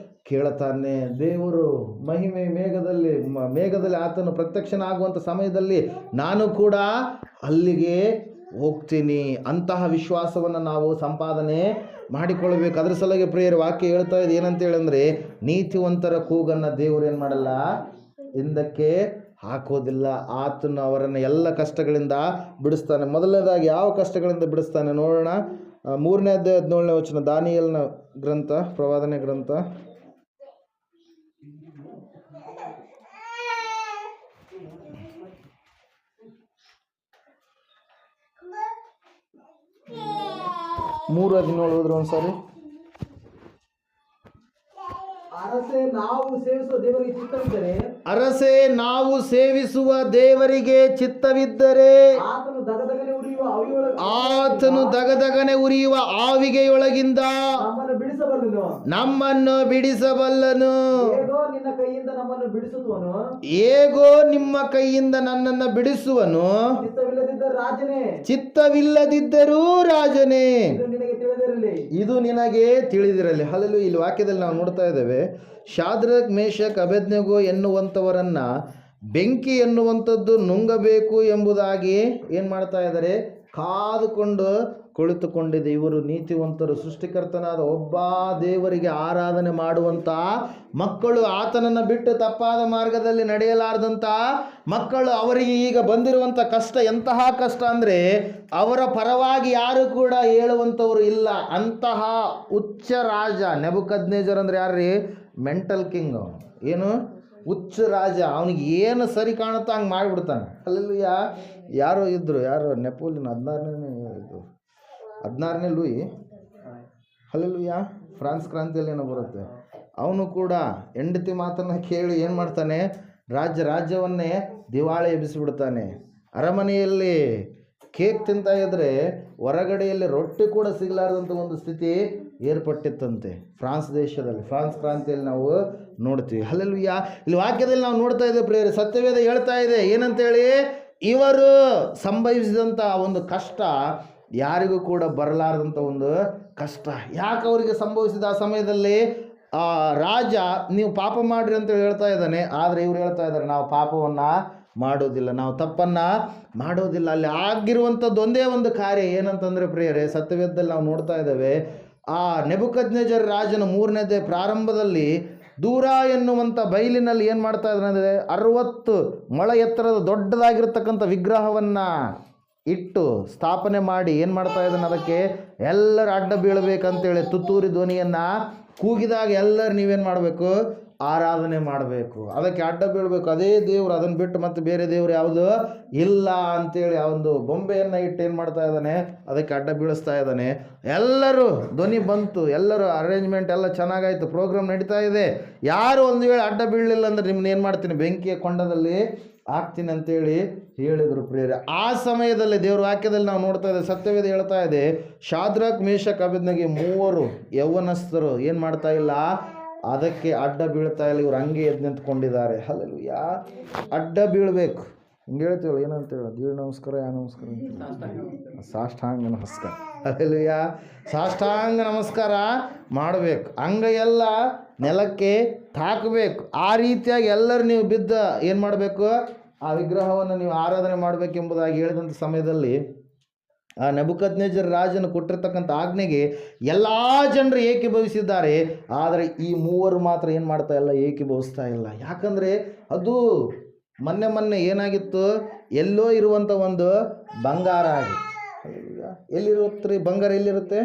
ಕೇಳ್ತಾನೆ. ದೇವರು ಮಹಿಮೆ ಮೇಘದಲ್ಲಿ ಆತನು ಪ್ರತ್ಯಕ್ಷನಾಗುವಂಥ ಸಮಯದಲ್ಲಿ ನಾನು ಕೂಡ ಅಲ್ಲಿಗೆ ಹೋಗ್ತೀನಿ. ಅಂತಹ ವಿಶ್ವಾಸವನ್ನು ನಾವು ಸಂಪಾದನೆ ಮಾಡಿಕೊಳ್ಬೇಕು. ಅದ್ರ ಸಲುವಾಗಿ ಪ್ರಿಯರ ವಾಕ್ಯ ಹೇಳ್ತಾ ಇದೆ ಏನಂತ ಹೇಳಂದರೆ, ನೀತಿವಂತರ ಕೂಗನ್ನು ದೇವರು ಏನು ಮಾಡಲ್ಲ? ಹಿಂದಕ್ಕೆ ಹಾಕೋದಿಲ್ಲ. ಆತನು ಅವರನ್ನು ಎಲ್ಲ ಕಷ್ಟಗಳಿಂದ ಬಿಡಿಸ್ತಾನೆ. ಮೊದಲನೇದಾಗಿ ಯಾವ ಕಷ್ಟಗಳಿಂದ ಬಿಡಿಸ್ತಾನೆ ನೋಡೋಣ. 3ನೇ ಅಧ್ಯಾಯ 17ನೇ ವಚನ, ದಾನಿಯೇಲನ ಗ್ರಂಥ, ಪ್ರವಾದನೆ ಗ್ರಂಥ. 3:17 ಹೋದ್ರೆ ಒಂದ್ಸಾರಿ. ಅರಸೆ ನಾವು ಸೇವಿಸುವ ದೇವರಿಗೆ ಚಿತ್ತವಿದ್ದರೆ ಅರಸೆ ನಾವು ಸೇವಿಸುವ ದೇವರಿಗೆ ಚಿತ್ತವಿದ್ದರೆ ಆತನು ದಗದಗನೆ ಉರಿಯುವ ಅವಿಯೊಳಗೆ ಆತನು ದಗದಗನೆ ಉರಿಯುವ ಆವಿಗೆಯೊಳಗಿಂದ ನಮ್ಮನ್ನು ಬಿಡಿಸಬಲ್ಲನು. ನಮ್ಮನ್ನು ಬಿಡಿಸಬಲ್ಲನು. ಹೇಗೋ ನಿನ್ನ ಕೈಯಿಂದ ನಮ್ಮನ್ನು ಬಿಡಿಸುವನು. ಹೇಗೋ ನಿಮ್ಮ ಕೈಯಿಂದ ನನ್ನನ್ನು ಬಿಡಿಸುವನು. ಚಿತ್ತವಿಲ್ಲದಿದ್ದ ರಾಜನೇ, ಚಿತ್ತವಿಲ್ಲದಿದ್ದರೂ ರಾಜನೇ, ಇದು ನಿನಗೆ ತಿಳಿದಿರಲಿ. ಇದು ನಿನಗೆ ತಿಳಿದಿರಲಿ. ಹಲಲು ಇಲ್ಲಿ ವಾಕ್ಯದಲ್ಲಿ ನಾವು ನೋಡ್ತಾ ಇದ್ದೇವೆ, ಶಾದ್ರಕ್ ಮೇಷಕ್ ಅಬೇದ್ನೆಗೋ ಎನ್ನುವಂಥವರನ್ನ ಬೆಂಕಿ ಎನ್ನುವಂಥದ್ದು ನುಂಗಬೇಕು ಎಂಬುದಾಗಿ ಏನು ಮಾಡ್ತಾ ಇದ್ದಾರೆ, ಕಾದುಕೊಂಡು ಕುಳಿತುಕೊಂಡಿದೆ. ಇವರು ನೀತಿವಂತರು, ಸೃಷ್ಟಿಕರ್ತನಾದ ಒಬ್ಬ ದೇವರಿಗೆ ಆರಾಧನೆ ಮಾಡುವಂಥ ಮಕ್ಕಳು, ಆತನನ್ನು ಬಿಟ್ಟು ತಪ್ಪಾದ ಮಾರ್ಗದಲ್ಲಿ ನಡೆಯಲಾರದಂಥ ಮಕ್ಕಳು. ಅವರಿಗೆ ಈಗ ಬಂದಿರುವಂಥ ಕಷ್ಟ ಎಂತಹ ಕಷ್ಟ ಅಂದರೆ ಅವರ ಪರವಾಗಿ ಯಾರು ಕೂಡ ಹೇಳುವಂಥವ್ರು ಇಲ್ಲ. ಅಂತಹ ಉಚ್ಚ ರಾಜ ನೆಬೂಕದ್ನೆಚ್ಚರ್ ಅಂದರೆ ಯಾರ್ರೀ? Mental king. ಏನು ಹುಚ್ಚ ರಾಜ. ಅವನಿಗೆ ಏನು ಸರಿ ಕಾಣುತ್ತೋ ಹಂಗೆ ಮಾಡಿಬಿಡ್ತಾನೆ. ಅಲ್ಲಿ ಯಾರೋ ಇದ್ದರು, ಯಾರೋ ನೆಪೋಲಿಯನ್ 16ನೇ ಲೂಯಿ, ಅಲ್ಲೆಲ್ಲೂಯ, ಫ್ರಾನ್ಸ್ ಕ್ರಾಂತಿಯಲ್ಲಿ ಏನೋ ಬರುತ್ತೆ. ಅವನು ಕೂಡ ಹೆಂಡತಿ ಮಾತನ್ನು ಕೇಳಿ ಏನು ಮಾಡ್ತಾನೆ, ರಾಜ್ಯವನ್ನೇ ದಿವಾಳಿ ಎಬ್ಬಿಸಿಬಿಡ್ತಾನೆ. ಅರಮನೆಯಲ್ಲಿ ಕೇಕ್ ತಿಂತಾ ಇದ್ದರೆ ಹೊರಗಡೆಯಲ್ಲಿ ರೊಟ್ಟಿ ಕೂಡ ಸಿಗಲಾರ್ದಂಥ ಒಂದು ಸ್ಥಿತಿ ಏರ್ಪಟ್ಟಿತ್ತಂತೆ ಫ್ರಾನ್ಸ್ ದೇಶದಲ್ಲಿ. ಫ್ರಾನ್ಸ್ ಕ್ರಾಂತಿಯಲ್ಲಿ ನಾವು ನೋಡ್ತೀವಿ. ಅಲ್ಲೆಲ್ಲೂಯ, ಇಲ್ಲಿ ವಾಕ್ಯದಲ್ಲಿ ನಾವು ನೋಡ್ತಾ ಇದ್ದೇವೆ ಪ್ರಿಯರೇ, ಸತ್ಯವೇದ ಹೇಳ್ತಾ ಇದೆ ಏನಂತೇಳಿ, ಇವರು ಸಂಭವಿಸಿದಂಥ ಒಂದು ಕಷ್ಟ ಯಾರಿಗೂ ಕೂಡ ಬರಲಾರ್ದಂಥ ಒಂದು ಕಷ್ಟ. ಯಾಕೆ ಅವರಿಗೆ ಸಂಭವಿಸಿದ ಆ ಸಮಯದಲ್ಲಿ? ರಾಜ ನೀವು ಪಾಪ ಮಾಡಿರಿ ಅಂತೇಳಿ ಹೇಳ್ತಾ ಇದ್ದಾನೆ. ಆದರೆ ಇವ್ರು ಹೇಳ್ತಾ ಇದ್ದಾರೆ ನಾವು ಪಾಪವನ್ನು ಮಾಡೋದಿಲ್ಲ, ನಾವು ತಪ್ಪನ್ನು ಮಾಡೋದಿಲ್ಲ. ಅಲ್ಲಿ ಆಗಿರುವಂಥದ್ದು ಒಂದೇ ಒಂದು ಕಾರ್ಯ ಏನಂತಂದರೆ ಪ್ರಿಯರೇ, ಸತ್ಯವೇದದಲ್ಲಿ ನಾವು ನೋಡ್ತಾ ಇದ್ದೇವೆ, ಆ ನೆಬೂಕದ್ನೆಚ್ಚರ್ ರಾಜನ 3ನೇ ಪ್ರಾರಂಭದಲ್ಲಿ ದೂರ ಎನ್ನುವಂಥ ಬಯಲಿನಲ್ಲಿ ಏನು ಮಾಡ್ತಾ ಇದ್ದಾನೆ ಅಂದರೆ 60 ಮೊಳ ಎತ್ತರದ ದೊಡ್ಡದಾಗಿರ್ತಕ್ಕಂಥ ವಿಗ್ರಹವನ್ನು ಇಟ್ಟು ಸ್ಥಾಪನೆ ಮಾಡಿ ಏನು ಮಾಡ್ತಾ ಇದ್ದಾನೆ, ಅದಕ್ಕೆ ಎಲ್ಲರೂ ಅಡ್ಡ ಬೀಳಬೇಕಂತೇಳಿ ತುತ್ತೂರಿ ಧ್ವನಿಯನ್ನು ಕೂಗಿದಾಗ ಎಲ್ಲರೂ ನೀವೇನು ಮಾಡಬೇಕು, ಆರಾಧನೆ ಮಾಡಬೇಕು, ಅದಕ್ಕೆ ಅಡ್ಡ ಬೀಳಬೇಕು. ಅದೇ ದೇವರು, ಅದನ್ನು ಬಿಟ್ಟು ಮತ್ತೆ ಬೇರೆ ದೇವರು ಯಾವುದು ಇಲ್ಲ ಅಂತೇಳಿ ಆ ಒಂದು ಬೊಂಬೆಯನ್ನು ಇಟ್ಟು ಏನು ಮಾಡ್ತಾ ಇದ್ದಾನೆ, ಅದಕ್ಕೆ ಅಡ್ಡ ಬೀಳಿಸ್ತಾ ಇದ್ದಾನೆ. ಎಲ್ಲರೂ ಧ್ವನಿ ಬಂತು, ಎಲ್ಲರೂ ಅರೇಂಜ್ಮೆಂಟ್ ಎಲ್ಲ ಚೆನ್ನಾಗಾಯಿತು, ಪ್ರೋಗ್ರಾಮ್ ನಡೀತಾ ಇದೆ. ಯಾರು ಒಂದು ವೇಳೆ ಅಡ್ಡ ಬೀಳಲಿಲ್ಲ ಅಂದರೆ ನಿಮ್ಮನ್ನ ಏನು ಮಾಡ್ತೀನಿ, ಬೆಂಕಿಯ ಕೊಂಡದಲ್ಲಿ ಹಾಕ್ತೀನಿ ಅಂತೇಳಿ ಹೇಳಿದರು ಪ್ರಿಯರೇ. ಆ ಸಮಯದಲ್ಲಿ ದೇವ್ರ ವಾಕ್ಯದಲ್ಲಿ ನಾವು ನೋಡ್ತಾ ಇದ್ದೇವೆ, ಸತ್ಯವೇದ ಹೇಳ್ತಾ ಇದೆ, ಶಾದ್ರಕ್ ಮೇಷಕ್ ಅಬೇದ್ನೆಗೋ 3 ಯೌವನಸ್ಥರು ಏನು ಮಾಡ್ತಾ ಇಲ್ಲ, ಅದಕ್ಕೆ ಅಡ್ಡ ಬೀಳ್ತಾ ಇಲ್ಲ. ಇವ್ರು ಹಂಗೆ ಎದ್ದು ನಿಂತ್ಕೊಂಡಿದ್ದಾರೆ. ಹಲ್ಲೆಲೂಯ, ಅಡ್ಡ ಬೀಳಬೇಕು. ಹಿಂಗೆ ಹೇಳ್ತೀವಲ್ಲ, ಏನಂತೇಳಿ, ದೇವ್ರ ನಮಸ್ಕಾರ, ಯಾ ನಮಸ್ಕಾರ, ಸಾಷ್ಟಾಂಗ ನಮಸ್ಕಾರ. ಹಲ್ಲೆಲೂಯ, ಸಾಷ್ಟಾಂಗ ನಮಸ್ಕಾರ ಮಾಡಬೇಕು, ಅಂಗೈಯೆಲ್ಲ ನೆಲಕ್ಕೆ ತಾಕಬೇಕು. ಆ ರೀತಿಯಾಗಿ ಎಲ್ಲರೂ ನೀವು ಬಿದ್ದ ಏನು ಮಾಡಬೇಕು, ಆ ವಿಗ್ರಹವನ್ನು ನೀವು ಆರಾಧನೆ ಮಾಡಬೇಕೆಂಬುದಾಗಿ ಹೇಳಿದಂಥ ಸಮಯದಲ್ಲಿ ಆ ನೆಬೂಕದ್ನೆಚ್ಚರ್ ರಾಜನು ಕೊಟ್ಟಿರ್ತಕ್ಕಂಥ ಆಜ್ಞೆಗೆ ಎಲ್ಲ ಜನರು ಏಕೀಭವಿಸಿದ್ದಾರೆ. ಆದರೆ ಈ 3 ಮಾತ್ರ ಏನು ಮಾಡ್ತಾ ಇಲ್ಲ, ಏಕೀಭವಿಸ್ತಾ ಇಲ್ಲ. ಯಾಕಂದರೆ ಅದು ಮೊನ್ನೆ ಏನಾಗಿತ್ತು, ಎಲ್ಲೋ ಇರುವಂಥ ಒಂದು ಬಂಗಾರ ಆಗಿತ್ತು. ಎಲ್ಲಿರುತ್ತೆ ರೀ ಬಂಗಾರ? ಎಲ್ಲಿರುತ್ತೆ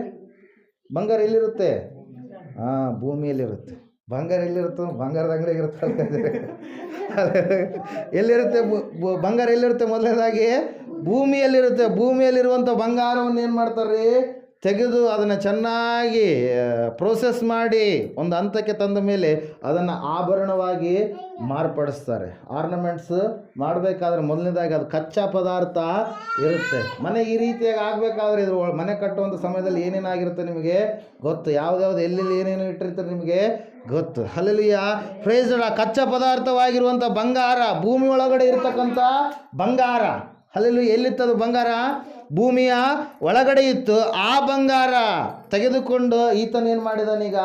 ಬಂಗಾರ? ಎಲ್ಲಿರುತ್ತೆ? ಭೂಮಿಯಲ್ಲಿರುತ್ತೆ. ಬಂಗಾರ ಎಲ್ಲಿರುತ್ತೆ? ಬಂಗಾರದ ಅಂಗಡಿಗೆ ಇರುತ್ತೆ. ಎಲ್ಲಿರುತ್ತೆ ಬಂಗಾರ? ಎಲ್ಲಿರುತ್ತೆ? ಮೊದಲನೇದಾಗಿ ಭೂಮಿಯಲ್ಲಿರುತ್ತೆ. ಭೂಮಿಯಲ್ಲಿರುವಂಥ ಬಂಗಾರವನ್ನು ಏನು ಮಾಡ್ತಾರೆ, ತೆಗೆದು ಅದನ್ನು ಚೆನ್ನಾಗಿ ಪ್ರೋಸೆಸ್ ಮಾಡಿ ಒಂದು ಹಂತಕ್ಕೆ ತಂದ ಮೇಲೆ ಅದನ್ನು ಆಭರಣವಾಗಿ ಮಾರ್ಪಡಿಸ್ತಾರೆ. ಆರ್ನಮೆಂಟ್ಸ್ ಮಾಡಬೇಕಾದ್ರೆ ಮೊದಲನೇದಾಗಿ ಅದು ಕಚ್ಚಾ ಪದಾರ್ಥ ಇರುತ್ತೆ. ಮನೆ ಈ ರೀತಿಯಾಗಿ ಆಗಬೇಕಾದ್ರೆ ಇದ್ರ ಮನೆ ಕಟ್ಟುವಂಥ ಸಮಯದಲ್ಲಿ ಏನೇನಾಗಿರುತ್ತೆ ನಿಮಗೆ ಗೊತ್ತು, ಯಾವುದ್ಯಾವ್ದು ಎಲ್ಲೆಲ್ಲಿ ಏನೇನು ಇಟ್ಟಿರ್ತಾರೆ ನಿಮಗೆ ಗೊತ್ತು. Hallelujah, praise Lord. ಕಚ್ಚಾ ಪದಾರ್ಥವಾಗಿರುವಂಥ ಬಂಗಾರ, ಭೂಮಿ ಒಳಗಡೆ ಇರತಕ್ಕಂಥ ಬಂಗಾರ. ಹಲ್ಲೆಲೂಯ, ಎಲ್ಲಿತ್ತದು ಬಂಗಾರ? ಭೂಮಿಯ ಒಳಗಡೆ ಇತ್ತು. ಆ ಬಂಗಾರ ತೆಗೆದುಕೊಂಡು ಈತನೇನು ಮಾಡಿದಾನೀಗ,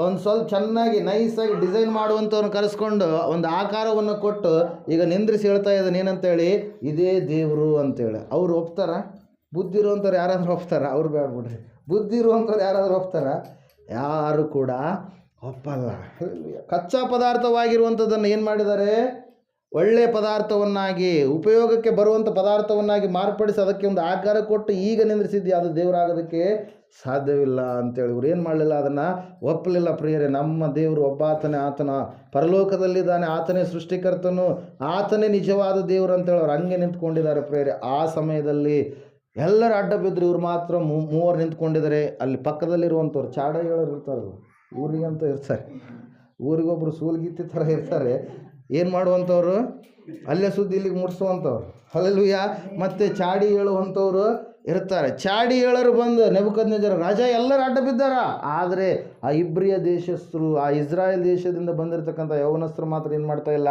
ಒಂದು ಸ್ವಲ್ಪ ಚೆನ್ನಾಗಿ ನೈಸಾಗಿ ಡಿಸೈನ್ ಮಾಡುವಂಥವ್ರನ್ನ ಕರೆಸ್ಕೊಂಡು ಒಂದು ಆಕಾರವನ್ನು ಕೊಟ್ಟು ಈಗ ನಿಂದ್ರಿಸಿ ಹೇಳ್ತಾ ಇದ್ದಾನೆ ಏನಂತೇಳಿ, ಇದೇ ದೇವರು ಅಂತೇಳಿ. ಅವ್ರು ಒಪ್ತಾರ? ಬುದ್ಧಿ ಇರುವಂಥವ್ರು ಯಾರಾದರೂ ಒಪ್ತಾರ? ಅವ್ರು ಬೇಡ ಬಿಡ್ರಿ. ಬುದ್ಧಿ ಇರುವಂಥವ್ರು ಯಾರಾದರೂ ಒಪ್ತಾರ? ಯಾರು ಕೂಡ ಒಪ್ಪಲ್ಲ. ಕಚ್ಚಾ ಪದಾರ್ಥವಾಗಿರುವಂಥದ್ದನ್ನು ಏನು ಮಾಡಿದ್ದಾರೆ, ಒಳ್ಳೆಯ ಪದಾರ್ಥವನ್ನಾಗಿ, ಉಪಯೋಗಕ್ಕೆ ಬರುವಂಥ ಪದಾರ್ಥವನ್ನಾಗಿ ಮಾರ್ಪಡಿಸಿ ಅದಕ್ಕೆ ಒಂದು ಆಕಾರ ಕೊಟ್ಟು ಈಗ ನಿಂದ್ರಿಸಿದ್ಯಾ, ಅದು ದೇವರಾಗೋದಕ್ಕೆ ಸಾಧ್ಯವಿಲ್ಲ ಅಂತೇಳಿ ಇವ್ರು ಏನು ಮಾಡಲಿಲ್ಲ, ಅದನ್ನು ಒಪ್ಪಲಿಲ್ಲ. ಪ್ರಿಯರೇ, ನಮ್ಮ ದೇವರು ಒಬ್ಬಾತನೇ, ಆತನ ಪರಲೋಕದಲ್ಲಿದ್ದಾನೆ, ಆತನೇ ಸೃಷ್ಟಿಕರ್ತನು, ಆತನೇ ನಿಜವಾದ ದೇವರು ಅಂತೇಳಿ ಅವ್ರು ಹಂಗೆ ನಿಂತ್ಕೊಂಡಿದ್ದಾರೆ ಪ್ರಿಯರೇ. ಆ ಸಮಯದಲ್ಲಿ ಎಲ್ಲರೂ ಅಡ್ಡ ಬಿದ್ದರು, ಇವ್ರು ಮಾತ್ರ ಮೂವರು ನಿಂತ್ಕೊಂಡಿದ್ದಾರೆ. ಅಲ್ಲಿ ಪಕ್ಕದಲ್ಲಿರುವಂಥವ್ರು ಚಾಡಗಳರು ಇರ್ತಾರಲ್ಲ, ಊರಿಗಂತ ಇರ್ತಾರೆ, ಊರಿಗೊಬ್ಬರು ಸೂಲ್ಗೀತಿ ಥರ ಇರ್ತಾರೆ. ಏನು ಮಾಡುವಂಥವ್ರು? ಅಲ್ಲೇ ಸುದ್ದಿ ಇಲ್ಲಿಗೆ ಮುಟ್ಸುವಂಥವ್ರು. ಹಲ್ಲೆಲೂಯ. ಮತ್ತು ಚಾಡಿ ಹೇಳುವಂಥವ್ರು ಇರ್ತಾರೆ. ಚಾಡಿ ಹೇಳರು ಬಂದು ನೆಬೂಕದ್ನೆಚ್ಚರ ರಾಜ ಎಲ್ಲರೂ ಅಡ್ಡ ಬಿದ್ದಾರ. ಆದರೆ ಆ ಇಬ್ರಿಯ ದೇಶಸ್ಥರು, ಆ ಇಸ್ರಾಯೇಲ್ ದೇಶದಿಂದ ಬಂದಿರತಕ್ಕಂಥ ಯೌವನಸ್ಥರು ಮಾತ್ರ ಏನು ಮಾಡ್ತಾ ಇಲ್ಲ?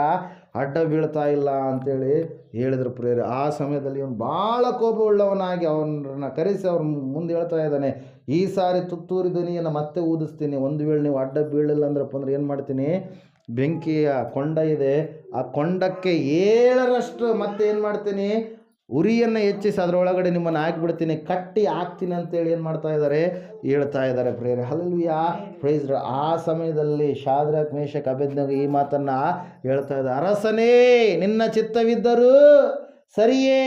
ಅಡ್ಡ ಬೀಳ್ತಾ ಇಲ್ಲ ಅಂತೇಳಿ ಹೇಳಿದ್ರು ಪ್ರಿಯರೇ. ಆ ಸಮಯದಲ್ಲಿ ಇವನು ಭಾಳ ಕೋಪವುಳ್ಳವನಾಗಿ ಅವನನ್ನು ಕರೆಸಿ ಅವ್ರ ಮುಂದೆ ಹೇಳ್ತಾ ಇದ್ದಾನೆ, ಈ ಸಾರಿ ತುತ್ತೂರಿ ಧ್ವನಿಯನ್ನು ಮತ್ತೆ ಊದಿಸ್ತೀನಿ. ಒಂದು ವೇಳೆ ನೀವು ಅಡ್ಡ ಬೀಳಲಿಲ್ಲ ಅಂದ್ರಪ್ಪ ಅಂದ್ರೆ ಏನು ಮಾಡ್ತೀನಿ? ಬೆಂಕಿಯ ಕೊಂಡ ಇದೆ, ಆ ಕೊಂಡಕ್ಕೆ 7ರಷ್ಟು ಮತ್ತೆ ಏನು ಮಾಡ್ತೀನಿ? ಉರಿಯನ್ನು ಹೆಚ್ಚಿಸಿ ಅದರೊಳಗಡೆ ನಿಮ್ಮನ್ನು ಹಾಕಿಬಿಡ್ತೀನಿ, ಕಟ್ಟಿ ಹಾಕ್ತೀನಿ ಅಂತೇಳಿ ಏನು ಮಾಡ್ತಾ ಇದ್ದಾರೆ? ಹೇಳ್ತಾ ಇದ್ದಾರೆ ಪ್ರಿಯರೇ. Hallelujah, praise Lord. ಆ ಸಮಯದಲ್ಲಿ ಶಾದ್ರಕ್ ಮೇಷಕ್ ಅಬೇದ್ನೆಗೋ ಈ ಮಾತನ್ನು ಹೇಳ್ತಾ ಇದ್ದಾರೆ, ಅರಸನೇ ನಿನ್ನ ಚಿತ್ತವಿದ್ದರೂ ಸರಿಯೇ.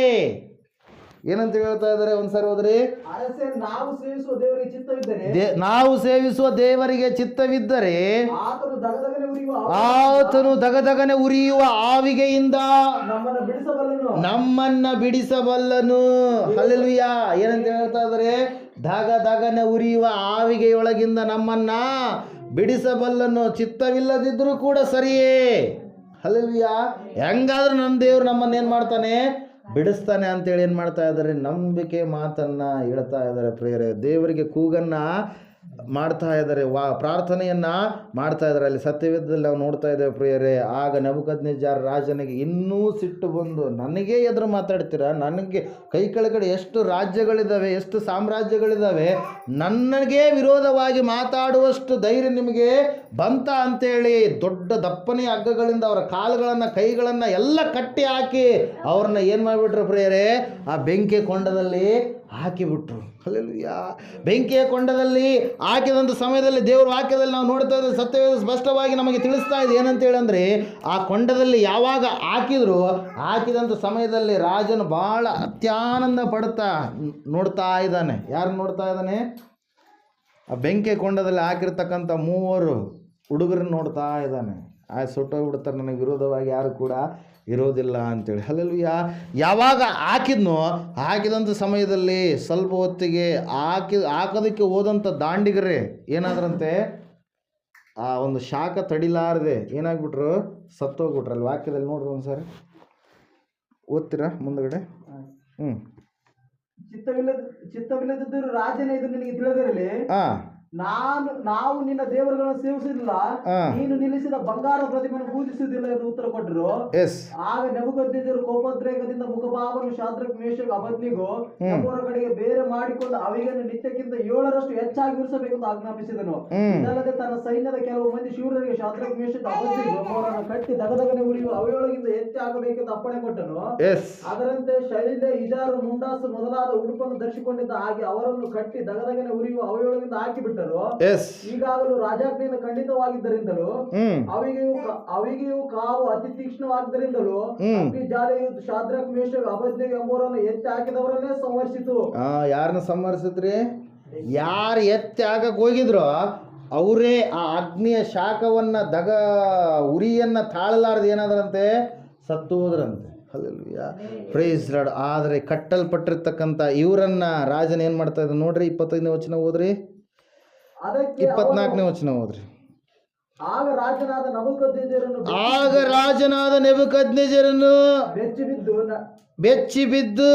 ಏನಂತ ಹೇಳ್ತಾ ಇದ್ದಾರೆ? ಒಂದ್ಸರಿ ಹೋದ್ರಿ. ಅರಸೇ, ನಾವು ಸೇವಿಸುವ ದೇವರಿಗೆ ಚಿತ್ತವಿದ್ದರೆ, ನಾವು ಸೇವಿಸುವ ದೇವರಿಗೆ ಚಿತ್ತವಿದ್ದರೆ ಆತನು ದಗದಗನೆ ಉರಿಯುವ ಆತನು ದಗದಗನೆ ಉರಿಯುವ ಆವಿಗೆಯಿಂದ ನಮ್ಮನ್ನ ಬಿಡಿಸಬಲ್ಲನು. ಹಲ್ಲೆಲೂಯಾ. ಏನಂತ ಹೇಳ್ತಾ ಇದ್ದಾರೆ? ದಗದಗನೆ ಉರಿಯುವ ಆವಿಗೆಯೊಳಗಿಂದ ನಮ್ಮನ್ನ ಬಿಡಿಸಬಲ್ಲನು. ಚಿತ್ತವಿಲ್ಲದಿದ್ದರೂ ಕೂಡ ಸರಿಯೇ. ಹಲ್ಲೆಲೂಯಾ. ಹೆಂಗಾದ್ರೂ ನಮ್ಮ ದೇವರು ನಮ್ಮನ್ನ ಏನು ಮಾಡ್ತಾನೆ? ಬಿಡಿಸ್ತಾನೆ ಅಂತೇಳಿ ಏನು ಮಾಡ್ತಾ ಇದ್ದಾರೆ? ನಂಬಿಕೆ ಮಾತನ್ನು ಹೇಳ್ತಾ ಇದ್ದಾರೆ ಪ್ರಿಯರೇ. ದೇವರಿಗೆ ಕೂಗನ್ನು ಮಾಡ್ತಾ ಇದ್ದಾರೆ, ಪ್ರಾರ್ಥನೆಯನ್ನು ಮಾಡ್ತಾ ಇದ್ದಾರೆ. ಅಲ್ಲಿ ಸತ್ಯವೇದದಲ್ಲಿ ನಾವು ನೋಡ್ತಾ ಇದ್ದೇವೆ ಪ್ರಿಯರೇ. ಆಗ ನೆಬೂಕದ್ನೆಚ್ಚರ ರಾಜನಿಗೆ ಇನ್ನೂ ಸಿಟ್ಟು ಬಂದು, ನನಗೆ ಎದುರು ಮಾತಾಡ್ತೀರಾ? ನನಗೆ ಕೈ ಕೆಳಗಡೆ ಎಷ್ಟು ರಾಜ್ಯಗಳಿದ್ದಾವೆ, ಎಷ್ಟು ಸಾಮ್ರಾಜ್ಯಗಳಿದ್ದಾವೆ, ನನಗೆ ವಿರೋಧವಾಗಿ ಮಾತಾಡುವಷ್ಟು ಧೈರ್ಯ ನಿಮಗೆ ಬಂತ ಅಂತೇಳಿ ದೊಡ್ಡ ದಪ್ಪನೆ ಹಗ್ಗಗಳಿಂದ ಅವರ ಕಾಲುಗಳನ್ನು ಕೈಗಳನ್ನು ಎಲ್ಲ ಕಟ್ಟಿ ಹಾಕಿ ಅವ್ರನ್ನ ಏನು ಮಾಡಿಬಿಟ್ರು ಪ್ರಿಯರೇ? ಆ ಬೆಂಕಿ ಕೊಂಡದಲ್ಲಿ ಹಾಕಿಬಿಟ್ರು. ಹಲ್ಲೆಲೂಯಾ. ಬೆಂಕಿಯ ಕೊಂಡದಲ್ಲಿ ಹಾಕಿದಂಥ ಸಮಯದಲ್ಲಿ ದೇವರ ವಾಕ್ಯದಲ್ಲಿ ನಾವು ನೋಡ್ತಾ ಇದ್ದೇವೆ, ಸತ್ಯವೇದ ಸ್ಪಷ್ಟವಾಗಿ ನಮಗೆ ತಿಳಿಸ್ತಾ ಇದೆ. ಏನಂತೇಳಿ ಅಂದರೆ, ಆ ಕೊಂಡದಲ್ಲಿ ಯಾವಾಗ ಹಾಕಿದಂಥ ಸಮಯದಲ್ಲಿ ರಾಜನು ಭಾಳ ಅತ್ಯಾನಂದ ಪಡ್ತಾ ನೋಡ್ತಾ ಇದ್ದಾನೆ. ಯಾರು ನೋಡ್ತಾ ಇದ್ದಾನೆ? ಆ ಬೆಂಕಿಯ ಕೊಂಡದಲ್ಲಿ ಹಾಕಿರ್ತಕ್ಕಂಥ 3 ಹುಡುಗರನ್ನ ನೋಡ್ತಾ ಇದ್ದಾನೆ. ಸುಟ್ಟೋಗ್ಬಿಡ್ತಾರೆ, ನನಗೆ ವಿರೋಧವಾಗಿ ಯಾರು ಕೂಡ ಇರೋದಿಲ್ಲ ಅಂತೇಳಿ. ಹಲ್ಲೆಲೂಯಾ. ಯಾವಾಗ ಹಾಕಿದಂಥ ಸಮಯದಲ್ಲಿ ಸ್ವಲ್ಪ ಹೊತ್ತಿಗೆ ಹಾಕೋದಕ್ಕೆ ಹೋದಂಥ ದಾಂಡಿಗರೇ ಏನಾದ್ರಂತೆ? ಆ ಒಂದು ಶಾಖ ತಡಿಲಾರದೆ ಏನಾಗ್ಬಿಟ್ರು? ಸತ್ತೋಗ್ಬಿಟ್ರಲ್ಲಿ. ವಾಕ್ಯದಲ್ಲಿ ನೋಡ್ರಿ ಒಂದ್ಸಾರಿ, ಓದ್ತೀರಾ ಮುಂದಗಡೆ? ಚಿತ್ತವಿಲ್ಲದಿದ್ದರೂ ರಾಜನೇ ಇದು ನಿನಗೆ ತಿಳಿದಿರಲಿ, ನಾವು ನಿನ್ನ ದೇವರುಗಳನ್ನು ಸೇವಿಸುವುದಿಲ್ಲ, ನೀನು ನಿಲ್ಲಿಸಿದ ಬಂಗಾರ ಪ್ರತಿಮೆಯನ್ನು ಪೂಜಿಸುವುದಿಲ್ಲ ಎಂದು ಉತ್ತರ ಕೊಟ್ಟರು. ಆಗ ನೆಬೂಕದ್ನೆಚ್ಚರ ಕೋಪೋದ್ರೇಕದಿಂದ ಮುಖಭಾವವನ್ನು ಶಾದ್ರಕ್ ಮೇಷಕ್ ಅಬೇದ್ನೆಗೋ ಎಂಬುವರ ಕಡೆಗೆ ಬೇರೆ ಮಾಡಿಕೊಂಡು ಅವಿಗೆಯನ್ನು ನಿತ್ಯಕ್ಕಿಂತ 7ರಷ್ಟು ಹೆಚ್ಚಾಗಿ ಉರಿಸಬೇಕೆಂದು ಆಜ್ಞಾಪಿಸಿದನು. ಇದಲ್ಲದೆ ತನ್ನ ಸೈನ್ಯದ ಕೆಲವು ಮಂದಿ ಶೂರರಿಗೆ ಶಾದ್ರಕ್ ಮೇಷಕ್ ಅಬೇದ್ನೆಗೋ ಎಂಬುವರನ್ನು ಕಟ್ಟಿ ದಗದಗನೆ ಉರಿಯುವ ಅವೆಯೊಳಗಿಂದ ಹೆಚ್ಚಾಗಬೇಕೆಂದು ಅಪ್ಪಣೆ ಕೊಟ್ಟನು. ಅದರಂತೆ ಶೈಲೆ, ಇಜಾರು, ಮುಂಡಾಸು ಮೊದಲಾದ ಉಡುಪನ್ನು ಧರಿಸಿಕೊಂಡಿದ್ದ ಹಾಗೆ ಅವರನ್ನು ಕಟ್ಟಿ ದಗದಗನೆ ಉರಿಯುವ ಅವೆಯೊಳಗಿಂದ ಹಾಕಿಬಿಟ್ಟರು. ಈಗಾಗಲೂ ರಾಜಾಜ್ಞೆಯನ್ನು ಖಂಡಿತವಾಗಿದ್ದರಿಂದಲೂ ಅವಿಗೆಯೂ ಕಾವು ಅತಿ ತೀಕ್ಷ್ಣವಾಗಿದ್ದರಿಂದಲೂ ಅಗ್ನಿ ಜ್ವಾಲೆಯು ಶಾದ್ರಕ್ ಮೇಷಕ್ ಅಬೇದ್ನೆಗೋ ಎಂಬುವರನ್ನು ಎತ್ತಿ ಹಾಕಿದವರನ್ನೇ ಸಂಹರಿಸಿತು. ಯಾರನ್ನ ಸಂಹರಿಸಿದ್ರಿ? ಯಾರು ಎತ್ತಿ ಹಾಕಕ್ಕೆ ಹೋಗಿದ್ರು ಅವರೇ ಆ ಅಗ್ನಿಯ ಶಾಖವನ್ನು ಉರಿಯನ್ನು ತಾಳಲಾರದು ಏನಾದ್ರಂತೆ? ಸತ್ತು ಹೋದ್ರಂತೆ. Hallelujah, praise lord. ಆದರೆ ಕಟ್ಟಲ್ಪಟ್ಟಿರ್ತಕ್ಕಂಥ ಇವರನ್ನ ರಾಜನ ಏನು ಮಾಡ್ತಾ ಇದ್ದ ನೋಡ್ರಿ. 25ನೇ ವಚನ ಓದ್ರಿ, 24ನೇ ವಚನ ಓದ್ರಿ. ಆಗ ರಾಜನಾದ ನೆಬೂಕದ್ನೆಚ್ಚರನು ಬೆಚ್ಚಿ ಬಿದ್ದು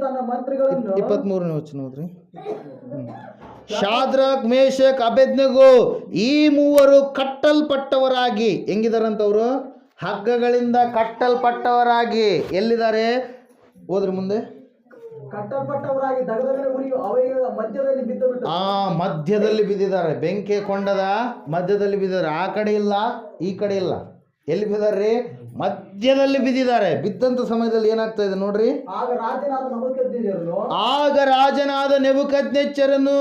ತನ್ನ ಮಂತ್ರಿಗಳನ್ನು 23ನೇ ವಚನ ಓದ್ರಿ. ಶಾದ್ರಕ್ ಮೇಷಕ್ ಅಬೇದ್ನೆಗೋ ಈ 3 ಕಟ್ಟಲ್ಪಟ್ಟವರಾಗಿ ಹೆಂಗಿದಾರಂತವ್ರು? ಹಗ್ಗಗಳಿಂದ ಕಟ್ಟಲ್ಪಟ್ಟವರಾಗಿ ಎಲ್ಲಿದ್ದಾರೆ? ಓದ್ರಿ ಮುಂದೆ. ಕಟ್ಟಲ್ಪಟ್ಟವರಾಗಿ ದಗದಗನೆ ಉರಿಯುವ ಅವೆಯ ಮಧ್ಯದಲ್ಲಿ ಬಿದ್ದುಬಿಟ್ಟು ಮಧ್ಯದಲ್ಲಿ ಬಿದ್ದಿದ್ದಾರೆ. ಬೆಂಕಿ ಕೊಂಡದ ಮಧ್ಯದಲ್ಲಿ ಬಿದ್ದಿದ್ದಾರೆ. ಆ ಕಡೆ ಇಲ್ಲ, ಈ ಕಡೆ ಇಲ್ಲ. ಎಲ್ಲಿ ಬಿದ್ದಾರ್ರಿ? ಮಧ್ಯದಲ್ಲಿ ಬಿದ್ದಿದ್ದಾರೆ. ಬಿದ್ದಂತ ಸಮಯದಲ್ಲಿ ಏನಾಗ್ತಾ ಇದೆ ನೋಡ್ರಿ. ಆಗ ರಾಜನಾದ ನೆಬೂಕದ್ನೆಚ್ಚರನು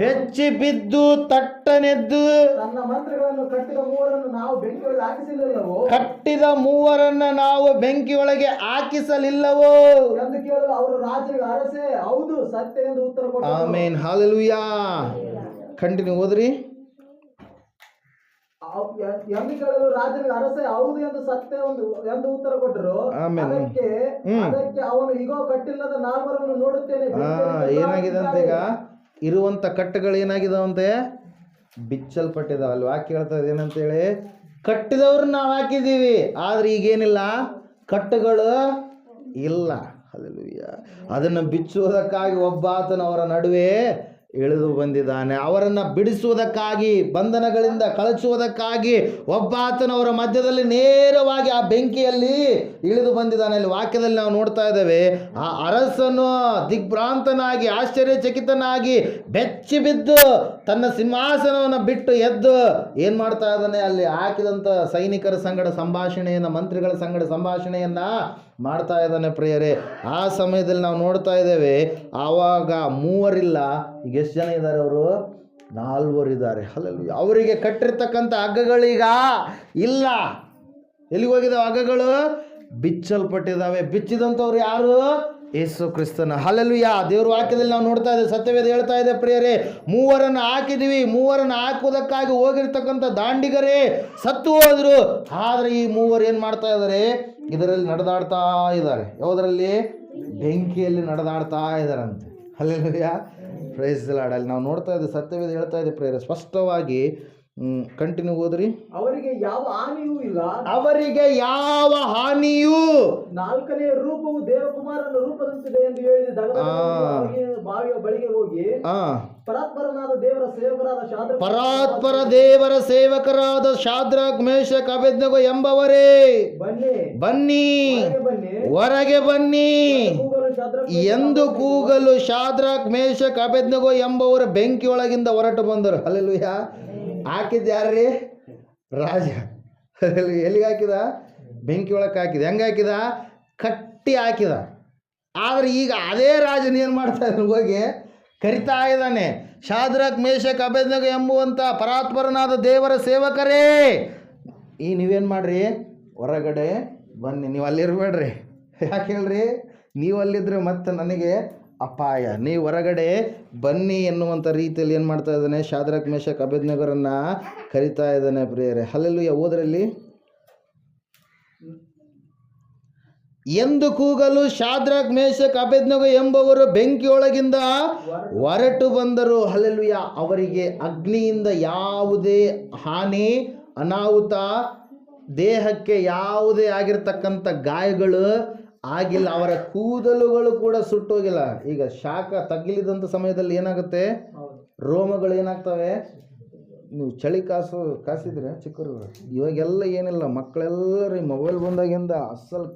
ಬೆಚ್ಚಿ ಬಿದ್ದು ತಟ್ಟನೆದ್ದು ಕಟ್ಟಿದ 3ರನ್ನ ನಾವು ಬೆಂಕಿಯೊಳಗೆ ಹಾಕಿಸಲಿಲ್ಲವೋ ಎಂದು ಕೇಳಲು ಅವರು ರಾಜನಿಗೆ ಅರಸೇ ಹೌದು ಸತ್ಯ ಎಂದು ಉತ್ತರ ಕೊಟ್ಟರು. Amen, hallelujah. ಕಂಟಿನ್ಯೂ ಓದ್ರಿ. ಎಮ್ಮಿಗಳು ರಾಜನಿಗೆ ಅರಸೆ ಹೌದು ಎಂದು ಸತ್ಯ ಎಂದು ಉತ್ತರ ಕೊಟ್ಟರು. ಅದಕ್ಕೆ ಅವನು ಈಗ ಕಟ್ಟಿಲ್ಲದ ನಾಲ್ವರನ್ನು ನೋಡುತ್ತೇನೆ. ಏನಾಗಿದೆ ಅಂತ, ಈಗ ಇರುವಂತ ಕಟ್ಟುಗಳು ಏನಾಗಿದಾವಂತೆ, ಬಿಚ್ಚಲ್ಪಟ್ಟಿದಾವ. ಅಲ್ಲಿ ವಾಕ್ಯ ಹೇಳ್ತಾ ಇದೆ ಏನಂತೇಳಿ, ಕಟ್ಟಿದವ್ರನ್ನ ನಾವು ಹಾಕಿದ್ದೀವಿ, ಆದ್ರೆ ಈಗೇನಿಲ್ಲ, ಕಟ್ಟುಗಳು ಇಲ್ಲ. ಹಲ್ಲೆಲೂಯಾ. ಅದನ್ನು ಬಿಚ್ಚುವುದಕ್ಕಾಗಿ ಒಬ್ಬಾತನ ಅವರ ನಡುವೆ ಇಳಿದು ಬಂದಿದ್ದಾನೆ. ಅವರನ್ನು ಬಿಡಿಸುವುದಕ್ಕಾಗಿ, ಬಂಧನಗಳಿಂದ ಕಳಚುವುದಕ್ಕಾಗಿ ಒಬ್ಬಾತನವರ ಮಧ್ಯದಲ್ಲಿ ನೇರವಾಗಿ ಆ ಬೆಂಕಿಯಲ್ಲಿ ಇಳಿದು ಬಂದಿದ್ದಾನೆ. ಅಲ್ಲಿ ವಾಕ್ಯದಲ್ಲಿ ನಾವು ನೋಡ್ತಾ ಇದ್ದೇವೆ, ಆ ಅರಸನು ದಿಗ್ಭ್ರಾಂತನಾಗಿ, ಆಶ್ಚರ್ಯಚಕಿತನಾಗಿ, ಬೆಚ್ಚಿ ಬಿದ್ದು ತನ್ನ ಸಿಂಹಾಸನವನ್ನು ಬಿಟ್ಟು ಎದ್ದು ಏನು ಮಾಡ್ತಾ ಇದ್ದಾನೆ, ಅಲ್ಲಿ ಹಾಕಿದಂಥ ಸೈನಿಕರ ಸಂಗಡ ಸಂಭಾಷಣೆಯನ್ನು, ಮಂತ್ರಿಗಳ ಸಂಗಡ ಸಂಭಾಷಣೆಯನ್ನು ಮಾಡ್ತಾ ಇದ್ದಾನೆ ಪ್ರಿಯರೇ. ಆ ಸಮಯದಲ್ಲಿ ನಾವು ನೋಡ್ತಾ ಇದ್ದೇವೆ, ಆವಾಗ ಮೂವರಿಲ್ಲ, ಈಗ ಎಷ್ಟು ಜನ ಇದ್ದಾರೆ, ಅವರು 4 ಇದ್ದಾರೆ. ಹಲ್ಲೆಲೂಯಾ. ಅವರಿಗೆ ಕಟ್ಟಿರ್ತಕ್ಕಂಥ ಹಗ್ಗಗಳೀಗ ಇಲ್ಲ. ಎಲ್ಲಿಗೆ ಹೋಗಿದ್ದಾವೆ ಹಗ್ಗಗಳು? ಬಿಚ್ಚಲ್ಪಟ್ಟಿದ್ದಾವೆ. ಬಿಚ್ಚಿದಂಥವ್ರು ಯಾರು? ಯೇಸು ಕ್ರಿಸ್ತನ. ಹಲ್ಲೆಲೂಯಾ. ದೇವ್ರ ವಾಕ್ಯದಲ್ಲಿ ನಾವು ನೋಡ್ತಾ ಇದ್ದೇವೆ, ಸತ್ಯವೇದ ಹೇಳ್ತಾ ಇದೆ ಪ್ರಿಯರೇ, 3 ಹಾಕಿದ್ದೀವಿ. 3 ಹಾಕುವುದಕ್ಕಾಗಿ ಹೋಗಿರ್ತಕ್ಕಂಥ ದಾಂಡಿಗರೇ ಸತ್ತು ಹೋದ್ರು. ಆದರೆ ಈ 3 ಏನು ಮಾಡ್ತಾ ಇದ್ದಾರೆ, ಇದರಲ್ಲಿ ನಡೆದಾಡ್ತಾ ಇದ್ದಾರೆ. ಯಾವುದರಲ್ಲಿ? ಬೆಂಕಿಯಲ್ಲಿ ನಡೆದಾಡ್ತಾ ಇದ್ದಾರಂತೆ. ಹಲ್ಲೆಲೂಯಾ. Praise the Lord. ಅಲ್ಲಿ ನಾವು ನೋಡ್ತಾ ಇದ್ದೀವಿ, ಸತ್ಯವೇದ ಹೇಳ್ತಾ ಇದೆ ಪ್ರಿಯರೇ ಸ್ಪಷ್ಟವಾಗಿ. ಕಂಟಿನ್ಯೂ ಓದ್ರಿ. ಅವರಿಗೆ ಯಾವ ಹಾನಿಯೂ ಇಲ್ಲ. ಅವರಿಗೆ ಯಾವ ಹಾನಿಯೂ. 4ನೇ ರೂಪವು ದೇವಕುಮಾರನ ರೂಪದಂತಿದೆ ಎಂದು ಹೇಳಿದ ಬಾವಿಯ ಬಳಿಗೆ ಹೋಗಿ ಪರಾತ್ಪರ ದೇವರ ಸೇವಕರಾದ ಶಾದ್ರಕ್, ಮೇಷಕ್, ಅಬೇದ್ನೆಗೋ ಎಂಬವರೇ ಬನ್ನಿ, ಹೊರಗೆ ಬನ್ನಿ ಎಂದು ಕೂಗಲು ಶಾದ್ರಕ್, ಮೇಷಕ್, ಅಬೇದ್ನೆಗೋ ಎಂಬವರು ಬೆಂಕಿಯೊಳಗಿಂದ ಹೊರಟು ಬಂದರು. ಹಲ್ಲೆಲೂಯಾ. ಹಾಕಿದ್ಯಾರ್ರಿ? ರಾಜ. ಎಲ್ಲಿಗೆ ಹಾಕಿದ? ಬೆಂಕಿ ಒಳಗೆ ಹಾಕಿದ. ಹೆಂಗೆ ಹಾಕಿದ? ಕಟ್ಟಿ ಹಾಕಿದ. ಆದರೆ ಈಗ ಅದೇ ರಾಜನ ಏನು ಮಾಡ್ತಾ ಇದ್ದಾನೆ, ಹೋಗಿ ಕರಿತಾ ಇದ್ದಾನೆ, ಶಾದ್ರಕ್, ಮೇಷಕ್, ಅಬೇದ್ನೆಗೋ ಎಂಬುವಂಥ ಪರಾತ್ಪರನಾದ ದೇವರ ಸೇವಕರೇ, ನೀವೇನು ಮಾಡ್ರಿ, ಹೊರಗಡೆ ಬನ್ನಿ. ನೀವು ಅಲ್ಲಿರ್ಬೇಡ್ರಿ. ಯಾಕೆ ಹೇಳ್ರಿ? ನೀವು ಅಲ್ಲಿದ್ದರೆ ಮತ್ತೆ ನನಗೆ ಅಪಾಯ. ನೀವು ಹೊರಗಡೆ ಬನ್ನಿ ಎನ್ನುವಂಥ ರೀತಿಯಲ್ಲಿ ಏನು ಮಾಡ್ತಾ ಇದ್ದಾನೆ, ಶಾದ್ರಕ್, ಮೇಷಕ್, ಅಬೇದ್ನೆಗೋರನ್ನು ಕರಿತಾ ಇದ್ದಾನೆ ಪ್ರಿಯರೇ. ಹಲ್ಲೆಲೂಯಾ. ಓದರಲ್ಲಿ. ಎಂದು ಕೂಗಲು ಶಾದ್ರಕ್, ಮೇಷಕ್, ಅಬೇದ್ನೆಗೋ ಎಂಬವರು ಬೆಂಕಿಯೊಳಗಿಂದ ಹೊರಟು ಬಂದರು. ಹಲ್ಲೆಲೂಯಾ. ಅವರಿಗೆ ಅಗ್ನಿಯಿಂದ ಯಾವುದೇ ಹಾನಿ, ಅನಾಹುತ, ದೇಹಕ್ಕೆ ಯಾವುದೇ ಆಗಿರ್ತಕ್ಕಂಥ ಗಾಯಗಳು ಆಗಿಲ್ಲ. ಅವರ ಕೂದಲುಗಳು ಕೂಡ ಸುಟ್ಟೋಗಿಲ್ಲ. ಈಗ ಶಾಖ ತಗ್ಲಿದಂಥ ಸಮಯದಲ್ಲಿ ಏನಾಗುತ್ತೆ, ರೋಮಗಳು ಏನಾಗ್ತವೆ. ನೀವು ಚಳಿ ಕಾಸಿದ್ರೆ ಚಿಕ್ಕವರು, ಇವಾಗೆಲ್ಲ ಏನಿಲ್ಲ, ಮಕ್ಕಳೆಲ್ಲರೂ ಈ ಮೊಬೈಲ್ ಬಂದಾಗಿಂದ ಅಸಲು.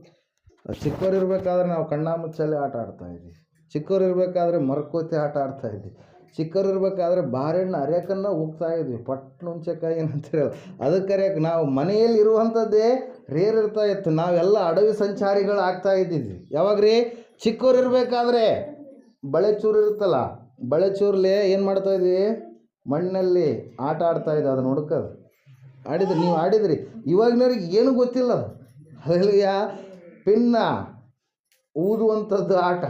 ಚಿಕ್ಕವ್ರು ಇರಬೇಕಾದ್ರೆ ನಾವು ಕಣ್ಣಾಮುಚ್ಚಾಲೆ ಆಟ ಆಡ್ತಾಯಿದ್ವಿ. ಚಿಕ್ಕವ್ರು ಇರಬೇಕಾದ್ರೆ ಮರಕೋತಿ ಆಟ ಆಡ್ತಾಯಿದ್ವಿ. ಚಿಕ್ಕವ್ರು ಇರಬೇಕಾದ್ರೆ ಬಾರೆಹಣ್ಣು ಅರಿಯಕ್ಕನ್ನ ಹೋಗ್ತಾ ಇದ್ವಿ. ಪಟ್ನ ಹುಂಚೆಕಾಯಿ ಏನಂತೀರಲ್ಲ ಅದಕ್ಕೆ ಅರಿಯಕ್ಕೆ ನಾವು ಮನೆಯಲ್ಲಿ ಇರುವಂಥದ್ದೇ ರೇರ್ ಇರ್ತಾ ಇತ್ತು. ನಾವೆಲ್ಲ ಅಡವಿ ಸಂಚಾರಿಗಳು ಆಗ್ತಾ ಇದ್ದಿದ್ವಿ. ಯಾವಾಗ ರೀ? ಚಿಕ್ಕವ್ರು ಇರಬೇಕಾದ್ರೆ ಬಳೆಚೂರು ಇರುತ್ತಲ್ಲ, ಬಳೆಚೂರ್ಲೆ ಏನು ಮಾಡ್ತಾಯಿದ್ವಿ, ಮಣ್ಣಲ್ಲಿ ಆಟ ಆಡ್ತಾಯಿದ್ವಿ. ಅದನ್ನು ಹುಡುಕೋದು ಆಡಿದ್ರಿ. ನೀವು ಆಡಿದ್ರಿ. ಇವಾಗಿನವ್ರಿಗೆ ಏನೂ ಗೊತ್ತಿಲ್ಲ ಅದು. ಹಲ್ಲೆಲೂಯಾ. ಪಿನ್ನ ಊದುವಂಥದ್ದು ಆಟ.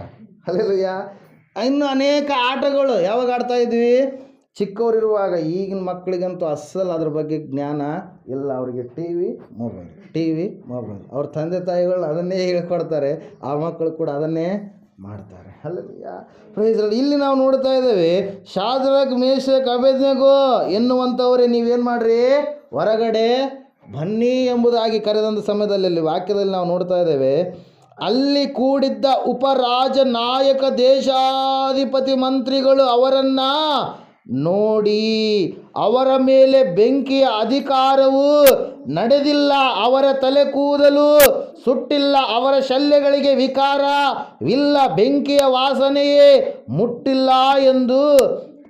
ಹಲ್ಲೆಲೂಯಾ. ಇನ್ನು ಅನೇಕ ಆಟಗಳು ಯಾವಾಗ ಆಡ್ತಾಯಿದ್ವಿ, ಚಿಕ್ಕವರಿರುವಾಗ. ಈಗಿನ ಮಕ್ಕಳಿಗಂತೂ ಅಸಲು ಅದ್ರ ಬಗ್ಗೆ ಜ್ಞಾನ ಇಲ್ಲ. ಅವರಿಗೆ ಟಿ ವಿ ಮೊಬೈಲ್. ಅವ್ರ ತಂದೆ ತಾಯಿಗಳು ಅದನ್ನೇ ಹೇಳ್ಕೊಡ್ತಾರೆ, ಆ ಮಕ್ಕಳು ಕೂಡ ಅದನ್ನೇ ಮಾಡ್ತಾರೆ. ಹಲ್ಲೆಲೂಯಾ. Praise the Lord. ಇಲ್ಲಿ ನಾವು ನೋಡ್ತಾ ಇದ್ದೇವೆ, ಶಾದ್ರಕ್, ಮೇಷಕ್, ಅಬೇದ್ನೆಗೋ ಎನ್ನುವಂಥವರೇ ನೀವೇನು ಮಾಡ್ರಿ, ಹೊರಗಡೆ ಬನ್ನಿ ಎಂಬುದಾಗಿ ಕರೆದಂಥ ಸಮಯದಲ್ಲಿ ಅಲ್ಲಿ ವಾಕ್ಯದಲ್ಲಿ ನಾವು ನೋಡ್ತಾ ಇದ್ದೇವೆ, ಅಲ್ಲಿ ಕೂಡಿದ್ದ ಉಪರಾಜ, ನಾಯಕ, ದೇಶಾಧಿಪತಿ, ಮಂತ್ರಿಗಳು ಅವರನ್ನು ನೋಡಿ ಅವರ ಮೇಲೆ ಬೆಂಕಿಯ ಅಧಿಕಾರವು ನಡೆದಿಲ್ಲ, ಅವರ ತಲೆ ಕೂದಲು ಸುಟ್ಟಿಲ್ಲ, ಅವರ ಶಲ್ಯಗಳಿಗೆ ವಿಕಾರವಿಲ್ಲ, ಬೆಂಕಿಯ ವಾಸನೆಯೇ ಮುಟ್ಟಿಲ್ಲ ಎಂದು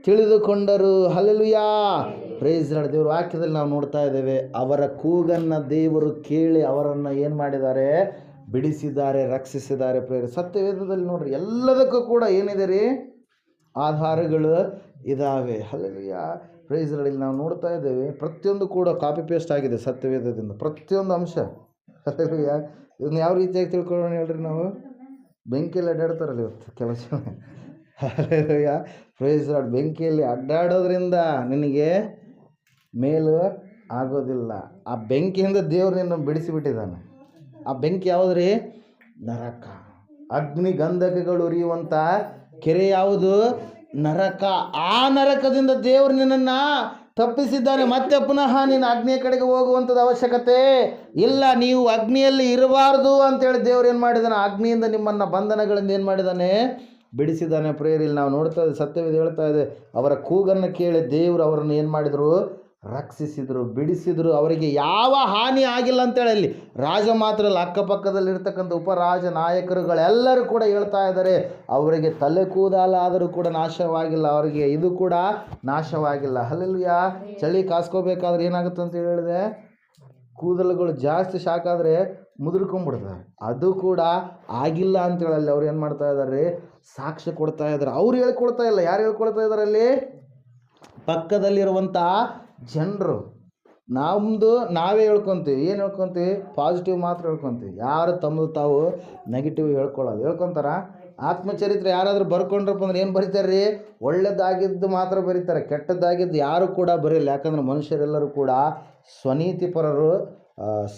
ತಿಳಿದುಕೊಂಡರು. ಹಲ್ಲೆಲೂಯಾ. Praise the Lord. ದೇವರ ವಾಕ್ಯದಲ್ಲಿ ನಾವು ನೋಡ್ತಾ ಇದ್ದೇವೆ, ಅವರ ಕೂಗನ್ನು ದೇವರು ಕೇಳಿ ಅವರನ್ನು ಏನು ಮಾಡಿದ್ದಾರೆ, ಬಿಡಿಸಿದ್ದಾರೆ, ರಕ್ಷಿಸಿದ್ದಾರೆ. ಪ್ರೇರ ಸತ್ಯವೇದದಲ್ಲಿ ನೋಡ್ರಿ, ಎಲ್ಲದಕ್ಕೂ ಕೂಡ ಏನಿದೆ ರೀ, ಆಧಾರಗಳು ಇದ್ದಾವೆ. ಹಲ್ಲೆಲೂಯಾ. Praise the Lord. ನಾವು ನೋಡ್ತಾ ಇದ್ದೇವೆ, ಪ್ರತಿಯೊಂದು ಕೂಡ ಕಾಪಿ ಪೇಸ್ಟ್ ಆಗಿದೆ ಸತ್ಯವೇದದಿಂದ, ಪ್ರತಿಯೊಂದು ಅಂಶ. ಹಲ್ಲೆಲೂಯಾ. ಇದನ್ನು ಯಾವ ರೀತಿಯಾಗಿ ತಿಳ್ಕೊಳ್ಳೋಣ ಹೇಳ್ರಿ. ನಾವು ಬೆಂಕಿಯಲ್ಲಿ ಅಡ್ಡಾಡ್ತಾರಲ್ಲ ಇವತ್ತು ಕೆಲಸ. ಹಲ್ಲೆಲೂಯಾ. Praise the Lord. ಬೆಂಕಿಯಲ್ಲಿ ಅಡ್ಡಾಡೋದ್ರಿಂದ ನಿನಗೆ ಮೇಲು ಆಗೋದಿಲ್ಲ. ಆ ಬೆಂಕಿಯಿಂದ ದೇವ್ರು ನಿನ್ನನ್ನು ಬಿಡಿಸಿಬಿಟ್ಟಿದ್ದಾನೆ. ಆ ಬೆಂಕಿ ಯಾವುದ್ರಿ? ನರಕ. ಅಗ್ನಿ ಗಂಧಕಗಳು ಉರಿಯುವಂಥ ಕೆರೆ ಯಾವುದು? ನರಕ. ಆ ನರಕದಿಂದ ದೇವರು ನಿನ್ನನ್ನು ತಪ್ಪಿಸಿದ್ದಾನೆ. ಮತ್ತೆ ಪುನಃ ನೀನು ಅಗ್ನಿಯ ಕಡೆಗೆ ಹೋಗುವಂಥದ್ದು ಅವಶ್ಯಕತೆ ಇಲ್ಲ. ನೀವು ಅಗ್ನಿಯಲ್ಲಿ ಇರಬಾರ್ದು ಅಂತೇಳಿ ದೇವ್ರು ಏನು ಮಾಡಿದ್ದಾನೆ? ಅಗ್ನಿಯಿಂದ ನಿಮ್ಮನ್ನು ಬಂಧನಗಳಿಂದ ಏನು ಮಾಡಿದ್ದಾನೆ? ಬಿಡಿಸಿದ್ದಾನೆ. ಪ್ರೇರಿಲ್ಲಿ ನಾವು ನೋಡ್ತಾ ಇದ್ದೀವಿ, ಸತ್ಯವೇದ ಹೇಳ್ತಾ ಇದೆ, ಅವರ ಕೂಗನ್ನು ಕೇಳಿ ದೇವರು ಅವರನ್ನು ಏನು ಮಾಡಿದರು? ರಕ್ಷಿಸಿದರು, ಬಿಡಿಸಿದರು. ಅವರಿಗೆ ಯಾವ ಹಾನಿ ಆಗಿಲ್ಲ ಅಂತೇಳಿ ಅಲ್ಲಿ ರಾಜ ಮಾತ್ರ ಅಲ್ಲ, ಅಕ್ಕಪಕ್ಕದಲ್ಲಿರ್ತಕ್ಕಂಥ ಉಪರಾಜ ನಾಯಕರುಗಳೆಲ್ಲರೂ ಕೂಡ ಹೇಳ್ತಾ ಇದ್ದಾರೆ, ಅವರಿಗೆ ತಲೆ ಕೂದಲಾದರೂ ಕೂಡ ನಾಶವಾಗಿಲ್ಲ, ಅವರಿಗೆ ಇದು ಕೂಡ ನಾಶವಾಗಿಲ್ಲ. ಹಲ್ಲೆಲೂಯಾ. ಚಳಿ ಕಾಸ್ಕೋಬೇಕಾದ್ರೆ ಏನಾಗುತ್ತೆ ಅಂತ ಹೇಳಿದೆ? ಕೂದಲುಗಳು ಜಾಸ್ತಿ ಶಾಕಾದರೆ ಮುದುರ್ಕೊಂಡ್ಬಿಡ್ತಾರೆ. ಅದು ಕೂಡ ಆಗಿಲ್ಲ ಅಂತೇಳಿ ಅಲ್ಲಿ ಅವ್ರು ಏನು ಮಾಡ್ತಾ ಇದ್ದಾರೆ? ಸಾಕ್ಷ್ಯ ಕೊಡ್ತಾ ಇದ್ದಾರೆ. ಅವ್ರು ಹೇಳ್ಕೊಳ್ತಾ ಇಲ್ಲ. ಯಾರು ಹೇಳ್ಕೊಳ್ತಾ ಇದ್ದಾರೆ? ಅಲ್ಲಿ ಪಕ್ಕದಲ್ಲಿರುವಂಥ ಜನರು. ನಮ್ಮದು ನಾವೇ ಹೇಳ್ಕೊತೀವಿ. ಏನು ಹೇಳ್ಕೊತೀವಿ? ಪಾಸಿಟಿವ್ ಮಾತ್ರ ಹೇಳ್ಕೊತೀವಿ. ಯಾರು ತಮ್ಮದು ತಾವು ನೆಗೆಟಿವ್ ಹೇಳ್ಕೊಳ್ಳೋದು. ಹೇಳ್ಕೊತಾರ? ಆತ್ಮಚರಿತ್ರೆ ಯಾರಾದರೂ ಬರ್ಕೊಂಡ್ರಪ್ಪ ಅಂದ್ರೆ ಏನು ಬರೀತಾರೆ ರೀ? ಒಳ್ಳೆಯದಾಗಿದ್ದು ಮಾತ್ರ ಬರೀತಾರೆ, ಕೆಟ್ಟದ್ದಾಗಿದ್ದು ಯಾರು ಕೂಡ ಬರೀಲ್ಲ. ಯಾಕಂದ್ರೆ ಮನುಷ್ಯರೆಲ್ಲರೂ ಕೂಡ ಸ್ವನೀತಿಪರರು,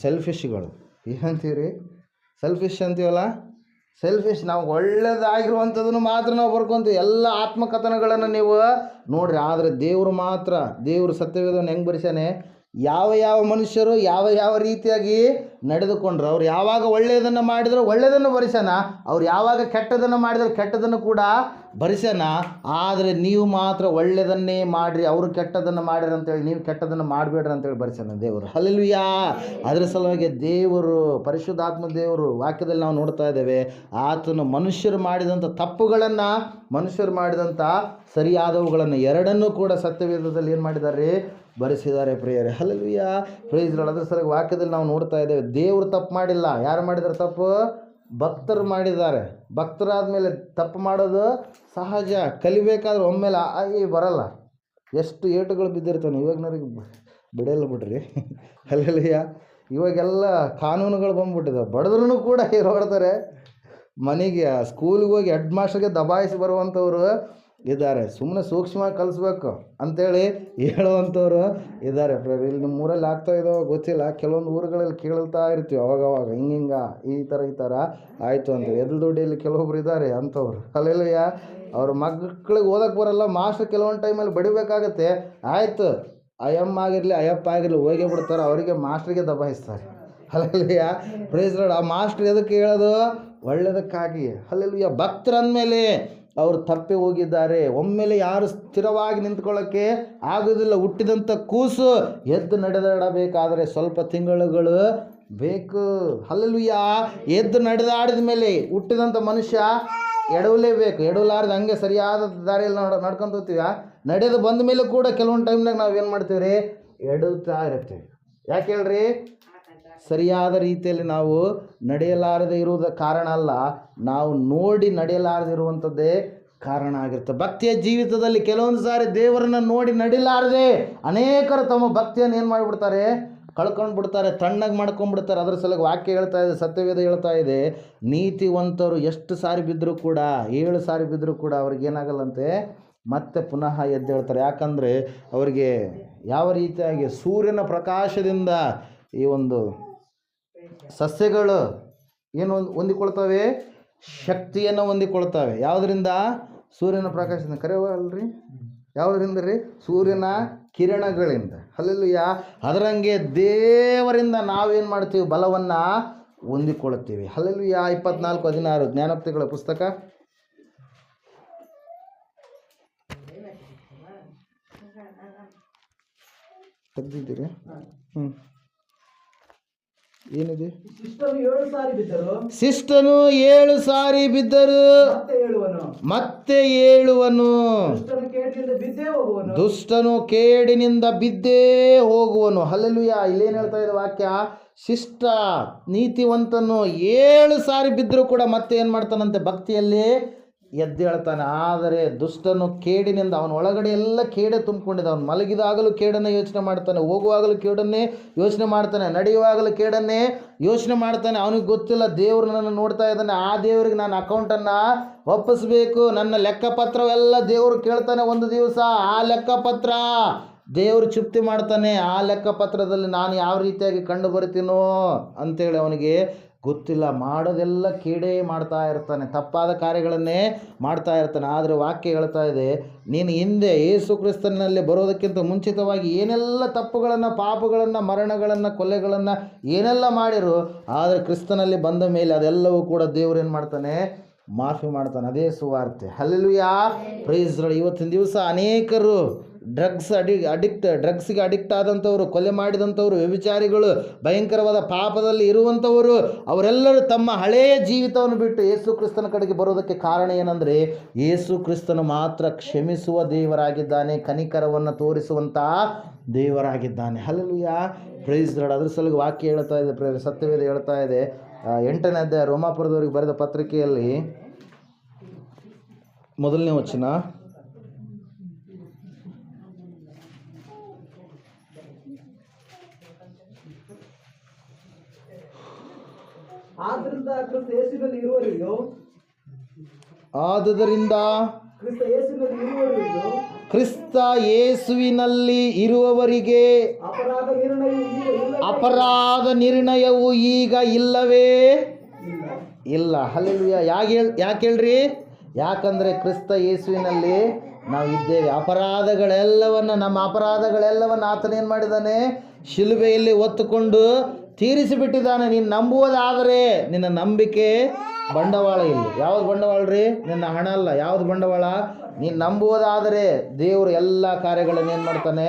ಸೆಲ್ಫಿಶ್ಗಳು. ಏನಂತೀವಿ? ಸೆಲ್ಫಿಶ್ ಅಂತೀವಲ್ಲ, ಸೆಲ್ಫಿಶ್. ನಾವು ಒಳ್ಳೆಯದಾಗಿರುವಂಥದ್ದನ್ನು ಮಾತ್ರ ನಾವು ಬರ್ಕೊತೀವಿ. ಎಲ್ಲ ಆತ್ಮಕಥನಗಳನ್ನು ನೀವು ನೋಡ್ರಿ. ಆದರೆ ದೇವರು ಮಾತ್ರ, ದೇವರು ಸತ್ಯವೇದವನ್ನು ಹೆಂಗೆ ಬರೆಸಾನೆ? ಯಾವ ಯಾವ ಮನುಷ್ಯರು ಯಾವ ರೀತಿಯಾಗಿ ನಡೆದುಕೊಂಡ್ರು, ಅವ್ರು ಯಾವಾಗ ಒಳ್ಳೆಯದನ್ನು ಮಾಡಿದ್ರು ಒಳ್ಳೆಯದನ್ನು ಬರೆಸಾನ, ಅವ್ರು ಯಾವಾಗ ಕೆಟ್ಟದನ್ನು ಮಾಡಿದ್ರು ಕೆಟ್ಟದನ್ನು ಕೂಡ ಬರೆಸಾನ. ಆದರೆ ನೀವು ಮಾತ್ರ ಒಳ್ಳೆಯದನ್ನೇ ಮಾಡಿರಿ, ಅವರು ಕೆಟ್ಟದನ್ನು ಮಾಡಿರಿ ಅಂತೇಳಿ ನೀವು ಕೆಟ್ಟದನ್ನು ಮಾಡಬೇಡ್ರಿ ಅಂತೇಳಿ ಬರೆಸಾನ ದೇವರು. ಹಲ್ಲೆಲೂಯಾ. ಅದರ ಸಲುವಾಗಿ ದೇವರು, ಪರಿಶುದ್ಧಾತ್ಮ ದೇವರು ವಾಕ್ಯದಲ್ಲಿ ನಾವು ನೋಡ್ತಾ ಇದ್ದೇವೆ, ಆತನು ಮನುಷ್ಯರು ಮಾಡಿದಂಥ ತಪ್ಪುಗಳನ್ನು, ಮನುಷ್ಯರು ಮಾಡಿದಂಥ ಸರಿಯಾದವುಗಳನ್ನು ಎರಡನ್ನೂ ಕೂಡ ಸತ್ಯವೇದದಲ್ಲಿ ಏನು ಮಾಡಿದ್ದಾರೆ? ಬರೆಸಿದ್ದಾರೆ ಪ್ರಿಯರೇ. ಹಲ್ಲೆಲೂಯಾ. Praise Lord. ಅದರ ಸಲುವಾಗಿ ವಾಕ್ಯದಲ್ಲಿ ನಾವು ನೋಡ್ತಾ ಇದ್ದೇವೆ, ದೇವರು ತಪ್ಪು ಮಾಡಿಲ್ಲ. ಯಾರು ಮಾಡಿದ್ದಾರೆ ತಪ್ಪು? ಭಕ್ತರು ಮಾಡಿದ್ದಾರೆ. ಭಕ್ತರಾದ ಮೇಲೆ ತಪ್ಪು ಮಾಡೋದು ಸಹಜ. ಕಲಿಬೇಕಾದ್ರೆ ಒಮ್ಮೆಲೆ ಬರಲ್ಲ. ಎಷ್ಟು ಏಟುಗಳು ಬಿದ್ದಿರ್ತಾನೆ. ಇವಾಗನವ್ರಿಗೆ ಬಿಡಲ್ಲ ಬಿಡ್ರಿ. ಹಲ್ಲೆಲೂಯಾ. ಇವಾಗೆಲ್ಲ ಕಾನೂನುಗಳು ಬಂದ್ಬಿಟ್ಟಿದ್ದಾವೆ. ಬಡದ್ರೂ ಕೂಡ ಹೊಡ್ತಾರೆ. ಮನೆಗೆ ಸ್ಕೂಲಿಗೆ ಹೋಗಿ ಹೆಡ್ ಮಾಸ್ಟರ್ಗೆ ದಬಾಯಿಸಿ ಬರುವಂಥವ್ರು ಇದ್ದಾರೆ. ಸುಮ್ಮನೆ ಸೂಕ್ಷ್ಮವಾಗಿ ಕಲಿಸ್ಬೇಕು ಅಂಥೇಳಿ ಹೇಳುವಂಥವ್ರು ಇದ್ದಾರೆ. ಇಲ್ಲಿ ನಿಮ್ಮ ಊರಲ್ಲಿ ಆಗ್ತಾ ಇದ್ದಾವೆ ಗೊತ್ತಿಲ್ಲ. ಕೆಲವೊಂದು ಊರುಗಳಲ್ಲಿ ಕೇಳ್ತಾ ಇರ್ತೀವಿ ಅವಾಗವಾಗ, ಹಿಂಗೆ ಈ ಥರ ಆಯಿತು ಅಂತೇಳಿ. ಎದ್ಲು ದುಡ್ಡಿಯಲ್ಲಿ ಕೆಲವೊಬ್ರು ಇದ್ದಾರೆ ಅಂಥವ್ರು. ಹಲ್ಲೆಲೂಯಾ. ಅವ್ರ ಮಕ್ಕಳಿಗೆ ಓದಕ್ಕೆ ಬರಲ್ಲ, ಮಾಸ್ಟರ್ ಕೆಲವೊಂದು ಟೈಮಲ್ಲಿ ಬಡಿಬೇಕಾಗತ್ತೆ. ಆಯಿತು, ಅಯ್ಯಮ್ಮ ಆಗಿರಲಿ ಅಯ್ಯಪ್ಪ ಆಗಿರಲಿ ಹೋಗೇ ಬಿಡ್ತಾರೆ, ಅವರಿಗೆ ಮಾಸ್ಟ್ರಿಗೆ ದಬಾಯಿಸ್ತಾರೆ. ಹಲ್ಲೆಲೂಯಾ. Praise Lord. ಆ ಮಾಸ್ಟ್ರ್ ಎದಕ್ಕೆ ಹೇಳೋದು? ಒಳ್ಳೆಯದಕ್ಕಾಗಿ. ಹಲ್ಲೆಲೂಯಾ. ಭಕ್ತರಂದಮೇಲೆ ಅವರು ತಪ್ಪಿ ಹೋಗಿದ್ದಾರೆ. ಒಮ್ಮೆಲೆ ಯಾರು ಸ್ಥಿರವಾಗಿ ನಿಂತ್ಕೊಳ್ಳೋಕ್ಕೆ ಆಗೋದಿಲ್ಲ. ಹುಟ್ಟಿದಂಥ ಕೂಸು ಎದ್ದು ನಡೆದಾಡಬೇಕಾದರೆ ಸ್ವಲ್ಪ ತಿಂಗಳುಗಳು ಬೇಕು. ಹಲ್ಲೆಲೂಯಾ. ಎದ್ದು ನಡೆದಾಡಿದ ಮೇಲೆ ಹುಟ್ಟಿದಂಥ ಮನುಷ್ಯ ಎಡವಲೇಬೇಕು. ಎಡವಲಾರ್ದು ಹಂಗೆ ಸರಿಯಾದ ದಾರಿಯಲ್ಲಿ ನಡ್ಕೊಂತ ಹೋಗ್ತೀವಿ. ನಡೆದು ಬಂದ ಮೇಲೆ ಕೂಡ ಕೆಲವೊಂದು ಟೈಮ್ನಾಗ ನಾವು ಏನು ಮಾಡ್ತೀವಿ ರೀ? ಎಡುತ್ತಾ ಇರ್ತೀವಿ. ಯಾಕೆ ಹೇಳ್ರಿ? ಸರಿಯಾದ ರೀತಿಯಲ್ಲಿ ನಾವು ನಡೆಯಲಾರದೆ ಇರುವುದ ಕಾರಣ ಅಲ್ಲ, ನಾವು ನೋಡಿ ನಡೆಯಲಾರದೆ ಇರುವಂಥದ್ದೇ ಕಾರಣ ಆಗಿರುತ್ತೆ. ಭಕ್ತಿಯ ಜೀವಿತದಲ್ಲಿ ಕೆಲವೊಂದು ಸಾರಿ ದೇವರನ್ನು ನೋಡಿ ನಡಿಲಾರದೆ ಅನೇಕರು ತಮ್ಮ ಭಕ್ತಿಯನ್ನು ಏನು ಮಾಡಿಬಿಡ್ತಾರೆ? ಕಳ್ಕೊಂಡು ಬಿಡ್ತಾರೆ, ತಣ್ಣಗೆ ಮಾಡ್ಕೊಂಡ್ಬಿಡ್ತಾರೆ. ಅದರ ಸಲುವಾಗಿ ವಾಕ್ಯ ಹೇಳ್ತಾ ಇದೆ, ಸತ್ಯವೇದ ಹೇಳ್ತಾ ಇದೆ, ನೀತಿವಂತರು ಎಷ್ಟು ಸಾರಿ ಬಿದ್ದರೂ ಕೂಡ, 7 ಸಾರಿ ಬಿದ್ದರೂ ಕೂಡ ಅವ್ರಿಗೇನಾಗಲ್ಲಂತೆ, ಮತ್ತೆ ಪುನಃ ಎದ್ದೇಳ್ತಾರೆ. ಯಾಕಂದರೆ ಅವರಿಗೆ ಯಾವ ರೀತಿಯಾಗಿ ಸೂರ್ಯನ ಪ್ರಕಾಶದಿಂದ ಈ ಒಂದು ಸಸ್ಯಗಳು ಏನು ಹೊಂದಿಕೊಳ್ತವೆ? ಶಕ್ತಿಯನ್ನು ಹೊಂದಿಕೊಳ್ತವೆ. ಯಾವುದರಿಂದ? ಸೂರ್ಯನ ಪ್ರಕಾಶದಿಂದ. ಕರೆಯವಲ್ರಿ? ಯಾವುದರಿಂದ ರೀ? ಸೂರ್ಯನ ಕಿರಣಗಳಿಂದ. ಹಲ್ಲೆಲೂಯಾ. ಅದರಂಗೆ ದೇವರಿಂದ ನಾವೇನು ಮಾಡ್ತೀವಿ? ಬಲವನ್ನು ಹೊಂದಿಕೊಳ್ಳುತ್ತೀವಿ. ಹಲ್ಲೆಲೂಯಾ. 24:16 ಜ್ಞಾನೋಕ್ತಿಗಳ ಪುಸ್ತಕ. ತೆಗ್ದಿದ್ದೀರಿ? ಏನಿದೆ? ಶಿಷ್ಟನು 7 ಸಾರಿ ಬಿದ್ದರು ಮತ್ತೆ ಏಳುವನು, ದುಷ್ಟನು ಕೇಡಿನಿಂದ ಬಿದ್ದೇ ಹೋಗುವನು. ಹಲ್ಲೆಲೂಯಾ. ಇಲ್ಲೇನು ಹೇಳ್ತಾ ಇದೆ ವಾಕ್ಯ? ಶಿಷ್ಟ ನೀತಿವಂತನು 7 ಸಾರಿ ಬಿದ್ದರೂ ಕೂಡ ಮತ್ತೆ ಏನು ಮಾಡ್ತಾನಂತೆ? ಭಕ್ತಿಯಲ್ಲಿ ಎದ್ದೇಳ್ತಾನೆ. ಆದರೆ ದುಷ್ಟನು ಕೇಡಿನಿಂದ, ಅವನ ಒಳಗಡೆ ಎಲ್ಲ ಕೇಡೆ ತುಂಬಿಕೊಂಡಿದ್ದ. ಅವನು ಮಲಗಿದಾಗಲೂ ಕೇಡನ್ನೇ ಯೋಚನೆ ಮಾಡ್ತಾನೆ, ಹೋಗುವಾಗಲೂ ಕೇಡನ್ನೇ ಯೋಚನೆ ಮಾಡ್ತಾನೆ, ನಡೆಯುವಾಗಲೂ ಕೇಡನ್ನೇ ಯೋಚನೆ ಮಾಡ್ತಾನೆ. ಅವನಿಗೆ ಗೊತ್ತಿಲ್ಲ ದೇವರು ನನ್ನ ನೋಡ್ತಾ ಇದ್ದಾನೆ, ಆ ದೇವರಿಗೆ ನಾನು ಅಕೌಂಟನ್ನು ಒಪ್ಪಿಸ್ಬೇಕು, ನನ್ನ ಲೆಕ್ಕಪತ್ರವೆಲ್ಲ ದೇವರು ಕೇಳ್ತಾನೆ ಒಂದು ದಿವಸ. ಆ ಲೆಕ್ಕಪತ್ರ ದೇವರು ಚುಪ್ತಿ ಮಾಡ್ತಾನೆ. ಆ ಲೆಕ್ಕಪತ್ರದಲ್ಲಿ ನಾನು ಯಾವ ರೀತಿಯಾಗಿ ಕಂಡು ಬರ್ತೀನೋ ಅಂತೇಳಿ ಅವನಿಗೆ ಗೊತ್ತಿಲ್ಲ. ಮಾಡೋದೆಲ್ಲ ಕೀಡೇ ಮಾಡ್ತಾ ಇರ್ತಾನೆ, ತಪ್ಪಾದ ಕಾರ್ಯಗಳನ್ನೇ ಮಾಡ್ತಾ ಇರ್ತಾನೆ. ಆದರೆ ವಾಕ್ಯ ಹೇಳ್ತಾ ಇದೆ, ನೀನು ಹಿಂದೆ ಯೇಸು ಕ್ರಿಸ್ತನಲ್ಲಿ ಬರೋದಕ್ಕಿಂತ ಮುಂಚಿತವಾಗಿ ಏನೆಲ್ಲ ತಪ್ಪುಗಳನ್ನು, ಪಾಪಗಳನ್ನು, ಮರಣಗಳನ್ನು, ಕೊಲೆಗಳನ್ನು ಏನೆಲ್ಲ ಮಾಡಿರು, ಆದರೆ ಕ್ರಿಸ್ತನಲ್ಲಿ ಬಂದ ಮೇಲೆ ಅದೆಲ್ಲವೂ ಕೂಡ ದೇವರು ಏನು ಮಾಡ್ತಾನೆ, ಮಾಫಿ ಮಾಡ್ತಾನೆ. ಅದೇ ಸುವಾರ್ತೆ. Hallelujah, praise Lord. ಇವತ್ತಿನ ದಿವಸ ಅನೇಕರು ಡ್ರಗ್ಸ್ಗೆ ಅಡಿಕ್ಟ್ ಆದಂಥವ್ರು, ಕೊಲೆ ಮಾಡಿದಂಥವ್ರು, ವ್ಯಭಿಚಾರಿಗಳು, ಭಯಂಕರವಾದ ಪಾಪದಲ್ಲಿ ಇರುವಂಥವರು, ಅವರೆಲ್ಲರೂ ತಮ್ಮ ಹಳೆಯ ಜೀವಿತವನ್ನು ಬಿಟ್ಟು ಯೇಸು ಕ್ರಿಸ್ತನ ಕಡೆಗೆ ಬರೋದಕ್ಕೆ ಕಾರಣ ಏನಂದರೆ, ಯೇಸು ಕ್ರಿಸ್ತನು ಮಾತ್ರ ಕ್ಷಮಿಸುವ ದೇವರಾಗಿದ್ದಾನೆ, ಕನಿಕರವನ್ನು ತೋರಿಸುವಂಥ ದೇವರಾಗಿದ್ದಾನೆ. Hallelujah, praise Lord. ಅದ್ರ ಸಲುವಾಗಿ ವಾಕ್ಯ ಹೇಳ್ತಾ ಇದೆ, ಸತ್ಯವೇದ ಹೇಳ್ತಾ ಇದೆ, 8ನೇ ಅಧ್ಯಾಯ ರೋಮಾಪುರದವರಿಗೆ ಬರೆದ ಪತ್ರಿಕೆಯಲ್ಲಿ 1ನೇ ವಚನ, ಆದ್ರಿಂದ ಕ್ರಿಸ್ತ ಯೇಸುವಿನಲ್ಲಿ ಇರುವವರಿಗೂ ಕ್ರಿಸ್ತ ಯೇಸುವಿನಲ್ಲಿ ಇರುವವರಿಗೆ ಅಪರಾಧ ನಿರ್ಣಯವು ಈಗ ಇಲ್ಲವೇ ಇಲ್ಲ. ಹಲ್ಲೆಲೂಯಾ. ಯಾಕೆ ಹೇಳ್ರಿ? ಯಾಕಂದರೆ ಕ್ರಿಸ್ತ ಯೇಸುವಿನಲ್ಲಿ ನಾವು ಇದ್ದೇವೆ. ನಮ್ಮ ಅಪರಾಧಗಳೆಲ್ಲವನ್ನು ಆತನೇನು ಮಾಡಿದ್ದಾನೆ, ಶಿಲುಬೆಯಲ್ಲಿ ಹೊತ್ತುಕೊಂಡು ತೀರಿಸಿಬಿಟ್ಟಿದ್ದಾನೆ. ನೀನು ನಂಬುವುದಾದರೆ, ನಿನ್ನ ನಂಬಿಕೆ ಬಂಡವಾಳ. ಇಲ್ಲಿ ಯಾವ್ದು ಬಂಡವಾಳ ರೀ? ನಿನ್ನ ಹಣ ಅಲ್ಲ. ಯಾವ್ದು ಬಂಡವಾಳ? ನೀನು ನಂಬುವುದಾದರೆ ದೇವರು ಎಲ್ಲ ಕಾರ್ಯಗಳನ್ನು ಏನು ಮಾಡ್ತಾನೆ,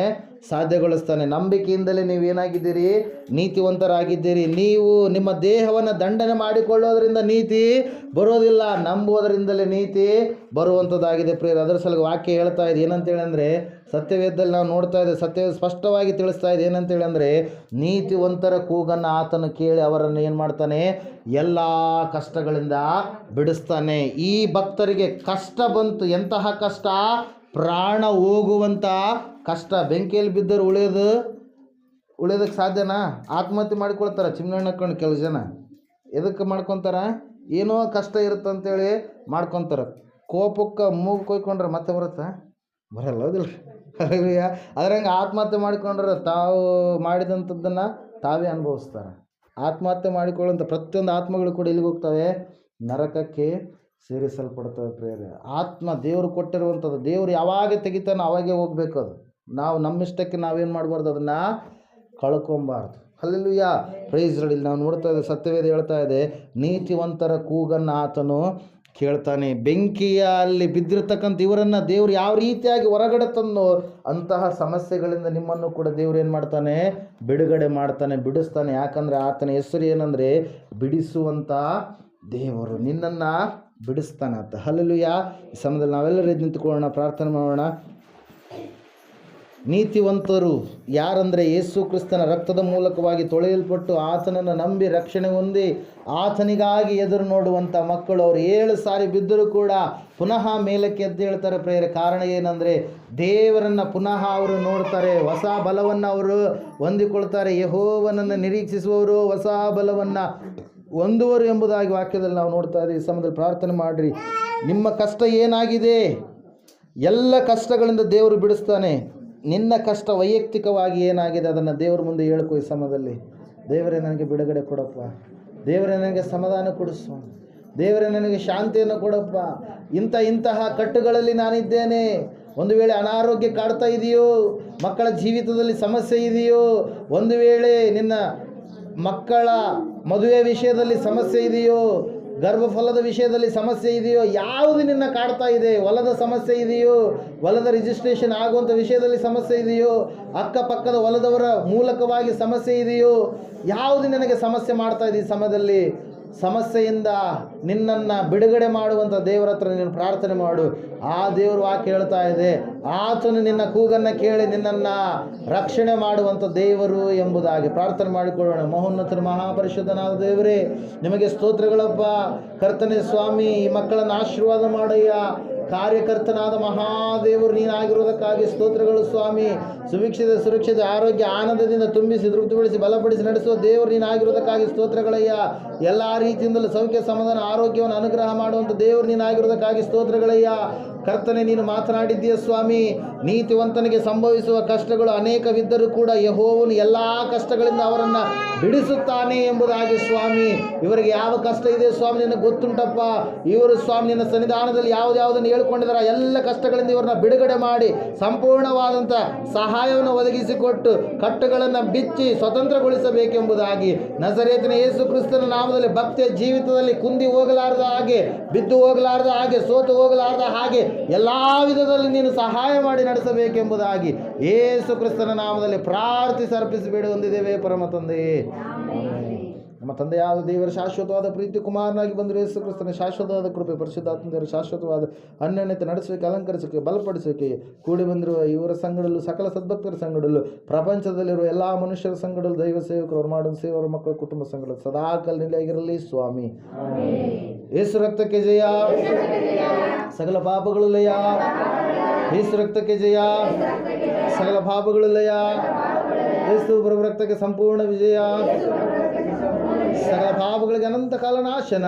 ಸಾಧ್ಯಗೊಳಿಸ್ತಾನೆ. ನಂಬಿಕೆಯಿಂದಲೇ ನೀವೇನಾಗಿದ್ದೀರಿ, ನೀತಿವಂತರಾಗಿದ್ದೀರಿ. ನೀವು ನಿಮ್ಮ ದೇಹವನ್ನು ದಂಡನೆ ಮಾಡಿಕೊಳ್ಳೋದ್ರಿಂದ ನೀತಿ ಬರೋದಿಲ್ಲ, ನಂಬುವುದರಿಂದಲೇ ನೀತಿ ಬರುವಂಥದ್ದಾಗಿದೆ ಪ್ರಿಯರೇ. ಅದರ ಸಲುವಾಗಿ ವಾಕ್ಯ ಹೇಳ್ತಾ ಇದೆ ಏನಂತೇಳಿ ಅಂದರೆ, ಸತ್ಯವೇದದಲ್ಲಿ ನಾವು ನೋಡ್ತಾ ಇದ್ದೇವೆ, ಸತ್ಯವೇದ ಸ್ಪಷ್ಟವಾಗಿ ತಿಳಿಸ್ತಾ ಇದೆ ಏನಂತೇಳಿ ಅಂದರೆ, ನೀತಿವಂತರ ಕೂಗನ್ನು ಆತನು ಕೇಳಿ ಅವರನ್ನು ಏನು ಮಾಡ್ತಾನೆ, ಎಲ್ಲ ಕಷ್ಟಗಳಿಂದ ಬಿಡಿಸ್ತಾನೆ. ಈ ಭಕ್ತರಿಗೆ ಕಷ್ಟ ಬಂತು. ಎಂತಹ ಕಷ್ಟ? ಪ್ರಾಣ ಹೋಗುವಂಥ ಕಷ್ಟ. ಬೆಂಕಿಯಲ್ಲಿ ಬಿದ್ದರು ಉಳಿಯೋದಕ್ಕೆ ಸಾಧ್ಯನಾ? ಆತ್ಮಹತ್ಯೆ ಮಾಡ್ಕೊಳ್ತಾರೆ. ಚಿಮ್ನಣ್ಣ ಹಾಕೊಂಡು ಕೆಲವು ಜನ ಎದಕ್ಕೆ ಮಾಡ್ಕೊತಾರೆ? ಏನೋ ಕಷ್ಟ ಇರುತ್ತಂತೇಳಿ ಮಾಡ್ಕೊತಾರೆ. ಕೋಪಕ್ಕೆ ಮೂಗು ಕೊಯ್ಕೊಂಡ್ರೆ ಮತ್ತೆ ಬರುತ್ತಾ? ಬರಲ್ಲ, ಹೌದಿಲ್ಲ? ಅದ್ರಂಗೆ ಆತ್ಮಹತ್ಯೆ ಮಾಡಿಕೊಂಡ್ರೆ ತಾವು ಮಾಡಿದಂಥದ್ದನ್ನು ತಾವೇ ಅನುಭವಿಸ್ತಾರೆ. ಆತ್ಮಹತ್ಯೆ ಮಾಡಿಕೊಳ್ಳುವಂಥ ಪ್ರತಿಯೊಂದು ಆತ್ಮಗಳು ಕೂಡ ಎಲ್ಲಿಗೆ ಹೋಗ್ತವೆ? ನರಕಕ್ಕೆ ಸೇರಿಸಲ್ಪಡ್ತವೆ ಪ್ರಿಯರೇ. ಆತ್ಮ ದೇವರು ಕೊಟ್ಟಿರುವಂಥದ್ದು, ದೇವರು ಯಾವಾಗ ತೆಗಿತಾನೋ ಅವಾಗೇ ಹೋಗ್ಬೇಕು. ಅದು ನಾವು ನಮ್ಮಿಷ್ಟಕ್ಕೆ ನಾವೇನು ಮಾಡಬಾರ್ದು, ಅದನ್ನು ಕಳ್ಕೊಬಾರ್ದು. Hallelujah, praise lord. ಇಲ್ಲಿ ನಾವು ನೋಡ್ತಾ ಇದ್ದೇವೆ, ಸತ್ಯವೇದ ಹೇಳ್ತಾ ಇದೆ, ನೀತಿವಂತರ ಕೂಗನ್ನು ಆತನು ಕೇಳ್ತಾನೆ. ಬೆಂಕಿಯಲ್ಲಿ ಬಿದ್ದಿರ್ತಕ್ಕಂಥ ಇವರನ್ನು ದೇವರು ಯಾವ ರೀತಿಯಾಗಿ ಹೊರಗಡೆ ತಂದು ಅಂತಹ ಸಮಸ್ಯೆಗಳಿಂದ ನಿಮ್ಮನ್ನು ಕೂಡ ದೇವರು ಏನು ಮಾಡ್ತಾನೆ, ಬಿಡುಗಡೆ ಮಾಡ್ತಾನೆ, ಬಿಡಿಸ್ತಾನೆ. ಯಾಕಂದರೆ ಆತನ ಹೆಸರು ಏನಂದರೆ ಬಿಡಿಸುವಂಥ ದೇವರು. ನಿನ್ನನ್ನು ಬಿಡಿಸ್ತಾನೆ ಆತ. ಹಲ್ಲೆಲೂಯಾ. ಈ ಸಮಯದಲ್ಲಿ ನಾವೆಲ್ಲರೂ ಎದ್ದು ನಿಂತುಕೊಳ್ಳೋಣ, ಪ್ರಾರ್ಥನೆ ಮಾಡೋಣ. ನೀತಿವಂತರು ಯಾರಂದರೆ ಯೇಸು ಕ್ರಿಸ್ತನ ರಕ್ತದ ಮೂಲಕವಾಗಿ ತೊಳೆಯಲ್ಪಟ್ಟು ಆತನನ್ನು ನಂಬಿ ರಕ್ಷಣೆ ಹೊಂದಿ ಆತನಿಗಾಗಿ ಎದುರು ನೋಡುವಂಥ ಮಕ್ಕಳು. ಅವರು 7 ಸಾರಿ ಬಿದ್ದರೂ ಕೂಡ ಪುನಃ ಮೇಲಕ್ಕೆ ಎದ್ದು ಹೇಳ್ತಾರೆ ಪ್ರಿಯರೇ. ಕಾರಣ ಏನಂದರೆ ದೇವರನ್ನು ಪುನಃ ಅವರು ನೋಡ್ತಾರೆ, ಹೊಸ ಬಲವನ್ನು ಅವರು ಹೊಂದಿಕೊಳ್ತಾರೆ. ಯೆಹೋವನನ್ನು ನಿರೀಕ್ಷಿಸುವವರು ಹೊಸ ಬಲವನ್ನು ಹೊಂದುವರು ಎಂಬುದಾಗಿ ವಾಕ್ಯದಲ್ಲಿ ನಾವು ನೋಡ್ತಾ ಇದ್ದೀವಿ. ಈ ಸಮಯದಲ್ಲಿ ಪ್ರಾರ್ಥನೆ ಮಾಡಿರಿ. ನಿಮ್ಮ ಕಷ್ಟ ಏನಾಗಿದೆ, ಎಲ್ಲ ಕಷ್ಟಗಳಿಂದ ದೇವರು ಬಿಡಿಸ್ತಾನೆ. ನಿನ್ನ ಕಷ್ಟ ವೈಯಕ್ತಿಕವಾಗಿ ಏನಾಗಿದೆ ಅದನ್ನು ದೇವರ ಮುಂದೆ ಹೇಳ್ಕೊ. ಈ ಸಮಯದಲ್ಲಿ ದೇವರೇ ನನಗೆ ಬಿಡುಗಡೆ ಕೊಡಪ್ಪ, ದೇವರೇ ನನಗೆ ಸಮಾಧಾನ ಕೊಡಿಸು, ದೇವರೇ ನನಗೆ ಶಾಂತಿಯನ್ನು ಕೊಡಪ್ಪ. ಇಂತಹ ಕಟ್ಟುಗಳಲ್ಲಿ ನಾನಿದ್ದೇನೆ. ಒಂದು ವೇಳೆ ಅನಾರೋಗ್ಯ ಕಾಡ್ತಾ ಇದೆಯೋ, ಮಕ್ಕಳ ಜೀವಿತದಲ್ಲಿ ಸಮಸ್ಯೆ ಇದೆಯೋ, ಒಂದು ವೇಳೆ ನಿನ್ನ ಮಕ್ಕಳ ಮದುವೆ ವಿಷಯದಲ್ಲಿ ಸಮಸ್ಯೆ ಇದೆಯೋ, ಗರ್ಭಫಲದ ವಿಷಯದಲ್ಲಿ ಸಮಸ್ಯೆ ಇದೆಯೋ, ಯಾವುದು ನಿನ್ನ ಕಾಡ್ತಾ ಇದೆ, ಹೊಲದ ಸಮಸ್ಯೆ ಇದೆಯೋ, ಹೊಲದ ರಿಜಿಸ್ಟ್ರೇಷನ್ ಆಗುವಂಥ ವಿಷಯದಲ್ಲಿ ಸಮಸ್ಯೆ ಇದೆಯೋ, ಅಕ್ಕಪಕ್ಕದ ಹೊಲದವರ ಮೂಲಕವಾಗಿ ಸಮಸ್ಯೆ ಇದೆಯೋ, ಯಾವುದು ನಿನಗೆ ಸಮಸ್ಯೆ ಮಾಡ್ತಾ ಇದೆ, ಈ ಸಮಯದಲ್ಲಿ ಸಮಸ್ಯೆಯಿಂದ ನಿನ್ನನ್ನು ಬಿಡುಗಡೆ ಮಾಡುವಂಥ ದೇವರ ಹತ್ರ ನೀನು ಪ್ರಾರ್ಥನೆ ಮಾಡು. ಆ ದೇವರು ವಾಕ್ಯ ಹೇಳ್ತಾ ಇದೆ, ಆತನು ನಿನ್ನ ಕೂಗನ್ನು ಕೇಳಿ ನಿನ್ನನ್ನು ರಕ್ಷಣೆ ಮಾಡುವಂಥ ದೇವರು ಎಂಬುದಾಗಿ ಪ್ರಾರ್ಥನೆ ಮಾಡಿಕೊಳ್ಳೋಣ. ಮಹೋನ್ನತರ ಮಹಾಪರಿಶುದ್ಧನಾದ ದೇವರೇ, ನಿಮಗೆ ಸ್ತೋತ್ರಗಳಪ್ಪ. ಕರ್ತನೇ ಸ್ವಾಮಿ, ಈ ಮಕ್ಕಳನ್ನು ಆಶೀರ್ವಾದ ಮಾಡಯ್ಯ. ಕಾರ್ಯಕರ್ತನಾದ ಮಹಾದೇವರು ನೀನಾಗಿರುವುದಕ್ಕಾಗಿ ಸ್ತೋತ್ರಗಳು ಸ್ವಾಮಿ. ಸುರಕ್ಷಿತ ಆರೋಗ್ಯ ಆನಂದದಿಂದ ತುಂಬಿಸಿ ತೃಪ್ತಿಗೊಳಿಸಿ ಬಲಪಡಿಸಿ ನಡೆಸುವ ದೇವರು ನೀನಾಗಿರುವುದಕ್ಕಾಗಿ ಸ್ತೋತ್ರಗಳಯ್ಯ. ಎಲ್ಲ ರೀತಿಯಿಂದಲೂ ಸೌಖ್ಯ ಸಮಾಧಾನ ಆರೋಗ್ಯವನ್ನು ಅನುಗ್ರಹ ಮಾಡುವಂಥ ದೇವರು ನೀನಾಗಿರುವುದಕ್ಕಾಗಿ ಸ್ತೋತ್ರಗಳಯ್ಯ. ಕರ್ತನೆ, ನೀನು ಮಾತನಾಡಿದ್ದೀಯ ಸ್ವಾಮಿ, ನೀತಿವಂತನಿಗೆ ಸಂಭವಿಸುವ ಕಷ್ಟಗಳು ಅನೇಕವಿದ್ದರೂ ಕೂಡ ಯೆಹೋವನು ಎಲ್ಲ ಕಷ್ಟಗಳಿಂದ ಅವರನ್ನು ಬಿಡಿಸುತ್ತಾನೆ ಎಂಬುದಾಗಿ ಸ್ವಾಮಿ. ಇವರಿಗೆ ಯಾವ ಕಷ್ಟ ಇದೆ ಸ್ವಾಮಿ ನಿನಗೆ ಗೊತ್ತುಂಟಪ್ಪ. ಇವರು ಸ್ವಾಮಿ ನಿನ್ನ ಸನ್ನಿಧಾನದಲ್ಲಿ ಯಾವುದನ್ನು ಹೇಳ್ಕೊಂಡಿದ್ದಾರೆ ಎಲ್ಲ ಕಷ್ಟಗಳಿಂದ ಇವರನ್ನ ಬಿಡುಗಡೆ ಮಾಡಿ ಸಂಪೂರ್ಣವಾದಂಥ ಸಹಾಯವನ್ನು ಒದಗಿಸಿಕೊಟ್ಟು ಕಟ್ಟುಗಳನ್ನು ಬಿಚ್ಚಿ ಸ್ವತಂತ್ರಗೊಳಿಸಬೇಕೆಂಬುದಾಗಿ ನಜರೇತಿನ ಯೇಸು ಕ್ರಿಸ್ತನ ನಾಮದಲ್ಲಿ ಭಕ್ತಿಯ ಜೀವಿತದಲ್ಲಿ ಕುಂದಿ ಹೋಗಲಾರದ ಹಾಗೆ, ಬಿದ್ದು ಹೋಗಲಾರದ ಹಾಗೆ, ಸೋತು ಹೋಗಲಾರದ ಹಾಗೆ ಎಲ್ಲ ವಿಧದಲ್ಲಿ ನೀನು ಸಹಾಯ ಮಾಡಿ ನಡೆಸಬೇಕೆಂಬುದಾಗಿ ಯೇಸು ಕ್ರಿಸ್ತನ ನಾಮದಲ್ಲಿ ಪ್ರಾರ್ಥಿಸಿ ಅರ್ಪಿಸಿ ಬೇಡಿ ಹೊಂದಿದ್ದೇವೆ ಪರಮ ತಂದೆಯೇ. ನಮ್ಮ ತಂದೆಯಾದ ದೇವರ ಶಾಶ್ವತವಾದ ಪ್ರೀತಿ, ಕುಮಾರನಾಗಿ ಬಂದರು ಯೇಸು ಕ್ರಿಸ್ತನ ಶಾಶ್ವತವಾದ ಕೃಪೆ, ಪರಿಶುದ್ಧಾತ್ಮ ದೇವರ ಶಾಶ್ವತವಾದ ಅನ್ಯೋನ್ಯತೆ ನಡೆಸೋಕೆ, ಅಲಂಕರಿಸೋಕೆ, ಬಲಪಡಿಸೋಕೆ ಕೂಡಿ ಬಂದಿರುವ ಇವರ ಸಂಘಡಲ್ಲೂ ಸಕಲ ಸದ್ಭಕ್ತರ ಸಂಘಡಲ್ಲೂ ಪ್ರಪಂಚದಲ್ಲಿರುವ ಎಲ್ಲ ಮನುಷ್ಯರ ಸಂಘಡಲ್ಲೂ ದೈವ ಸೇವಕರು ಅವ್ರು ಮಾಡೋದು ಸೇವರ ಮಕ್ಕಳ ಕುಟುಂಬ ಸಂಘ ಸದಾಕಾಲ ನೆಲೆಯಾಗಿರಲಿ ಸ್ವಾಮಿ. ಯೇಸು ರಕ್ತಕ್ಕೆ ಜಯ, ಸಕಲ ಪಾಪಗಳು ಲಯ. ಯೇಸು ರಕ್ತಕ್ಕೆ ಜಯ, ಸಕಲ ಪಾಪಗಳು ಲಯ. ಯೇಸು ಪ್ರಭು ರಕ್ತಕ್ಕೆ ಸಂಪೂರ್ಣ ವಿಜಯ, ಸಕಲ ಪಾಪಗಳಿಗೆ ಅನಂತ ಕಾಲ ನಾಶನ.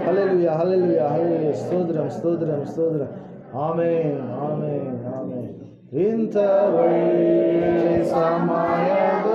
Hallelujah, hallelujah, hallelujah. ಸ್ತೋತ್ರಂ, ಸ್ತೋತ್ರಂ, ಸ್ತೋತ್ರ. Amen, amen, amen. ಇಂಥ ಒಳ್ಳೆ ಸಮಯದ